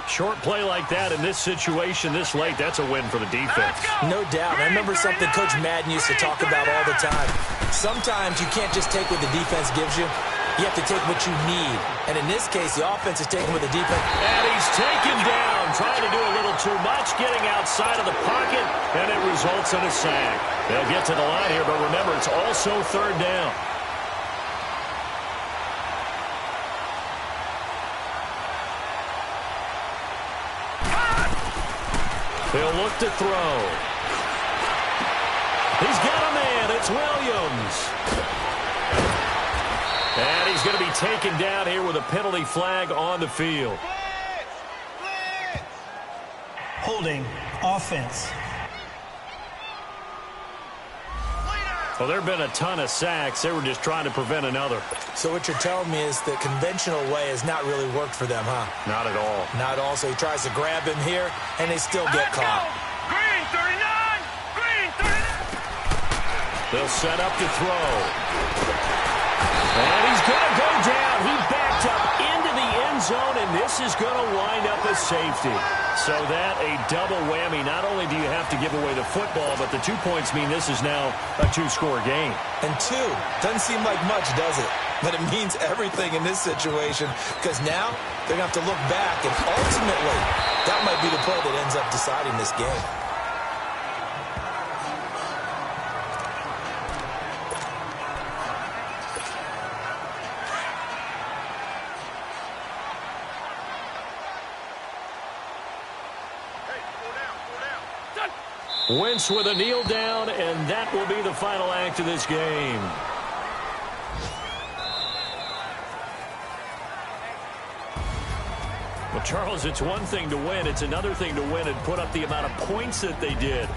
[SPEAKER 5] Short play like that in this situation this late, that's a win for the defense.
[SPEAKER 3] No doubt. I remember something Coach Madden used to talk about all the time. Sometimes you can't just take what the defense gives you. You have to take what you need. And in this case, the offense is taking what the defense...
[SPEAKER 5] And he's taken down, trying to do a little too much, getting outside of the pocket, and it results in a sack. They'll get to the line here, but remember, it's also 3rd down. He'll look to throw. He's got a man. It's Williams. And he's going to be taken down here with a penalty flag on the field.
[SPEAKER 6] Holding offense.
[SPEAKER 5] Well, there have been a ton of sacks. They were just trying to prevent another.
[SPEAKER 3] So what you're telling me is the conventional way has not really worked for them, huh?
[SPEAKER 5] Not at all.
[SPEAKER 3] Not at all. So he tries to grab him here, and they still get caught.
[SPEAKER 4] Green, 39! Green, 39!
[SPEAKER 5] They'll set up to throw. And he's going to go down. He backed up into the end zone, and this is going to wind up a safety. So that a double whammy. Not only do you have to give away the football, but the 2 points mean this is now a 2-score game.
[SPEAKER 3] And 2 doesn't seem like much, does it? But it means everything in this situation, because now they're going to have to look back, and ultimately that might be the play that ends up deciding this game.
[SPEAKER 5] Wentz with a kneel down, and that will be the final act of this game. Well, Charles, it's one thing to win. It's another thing to win and put up the amount of points that they did.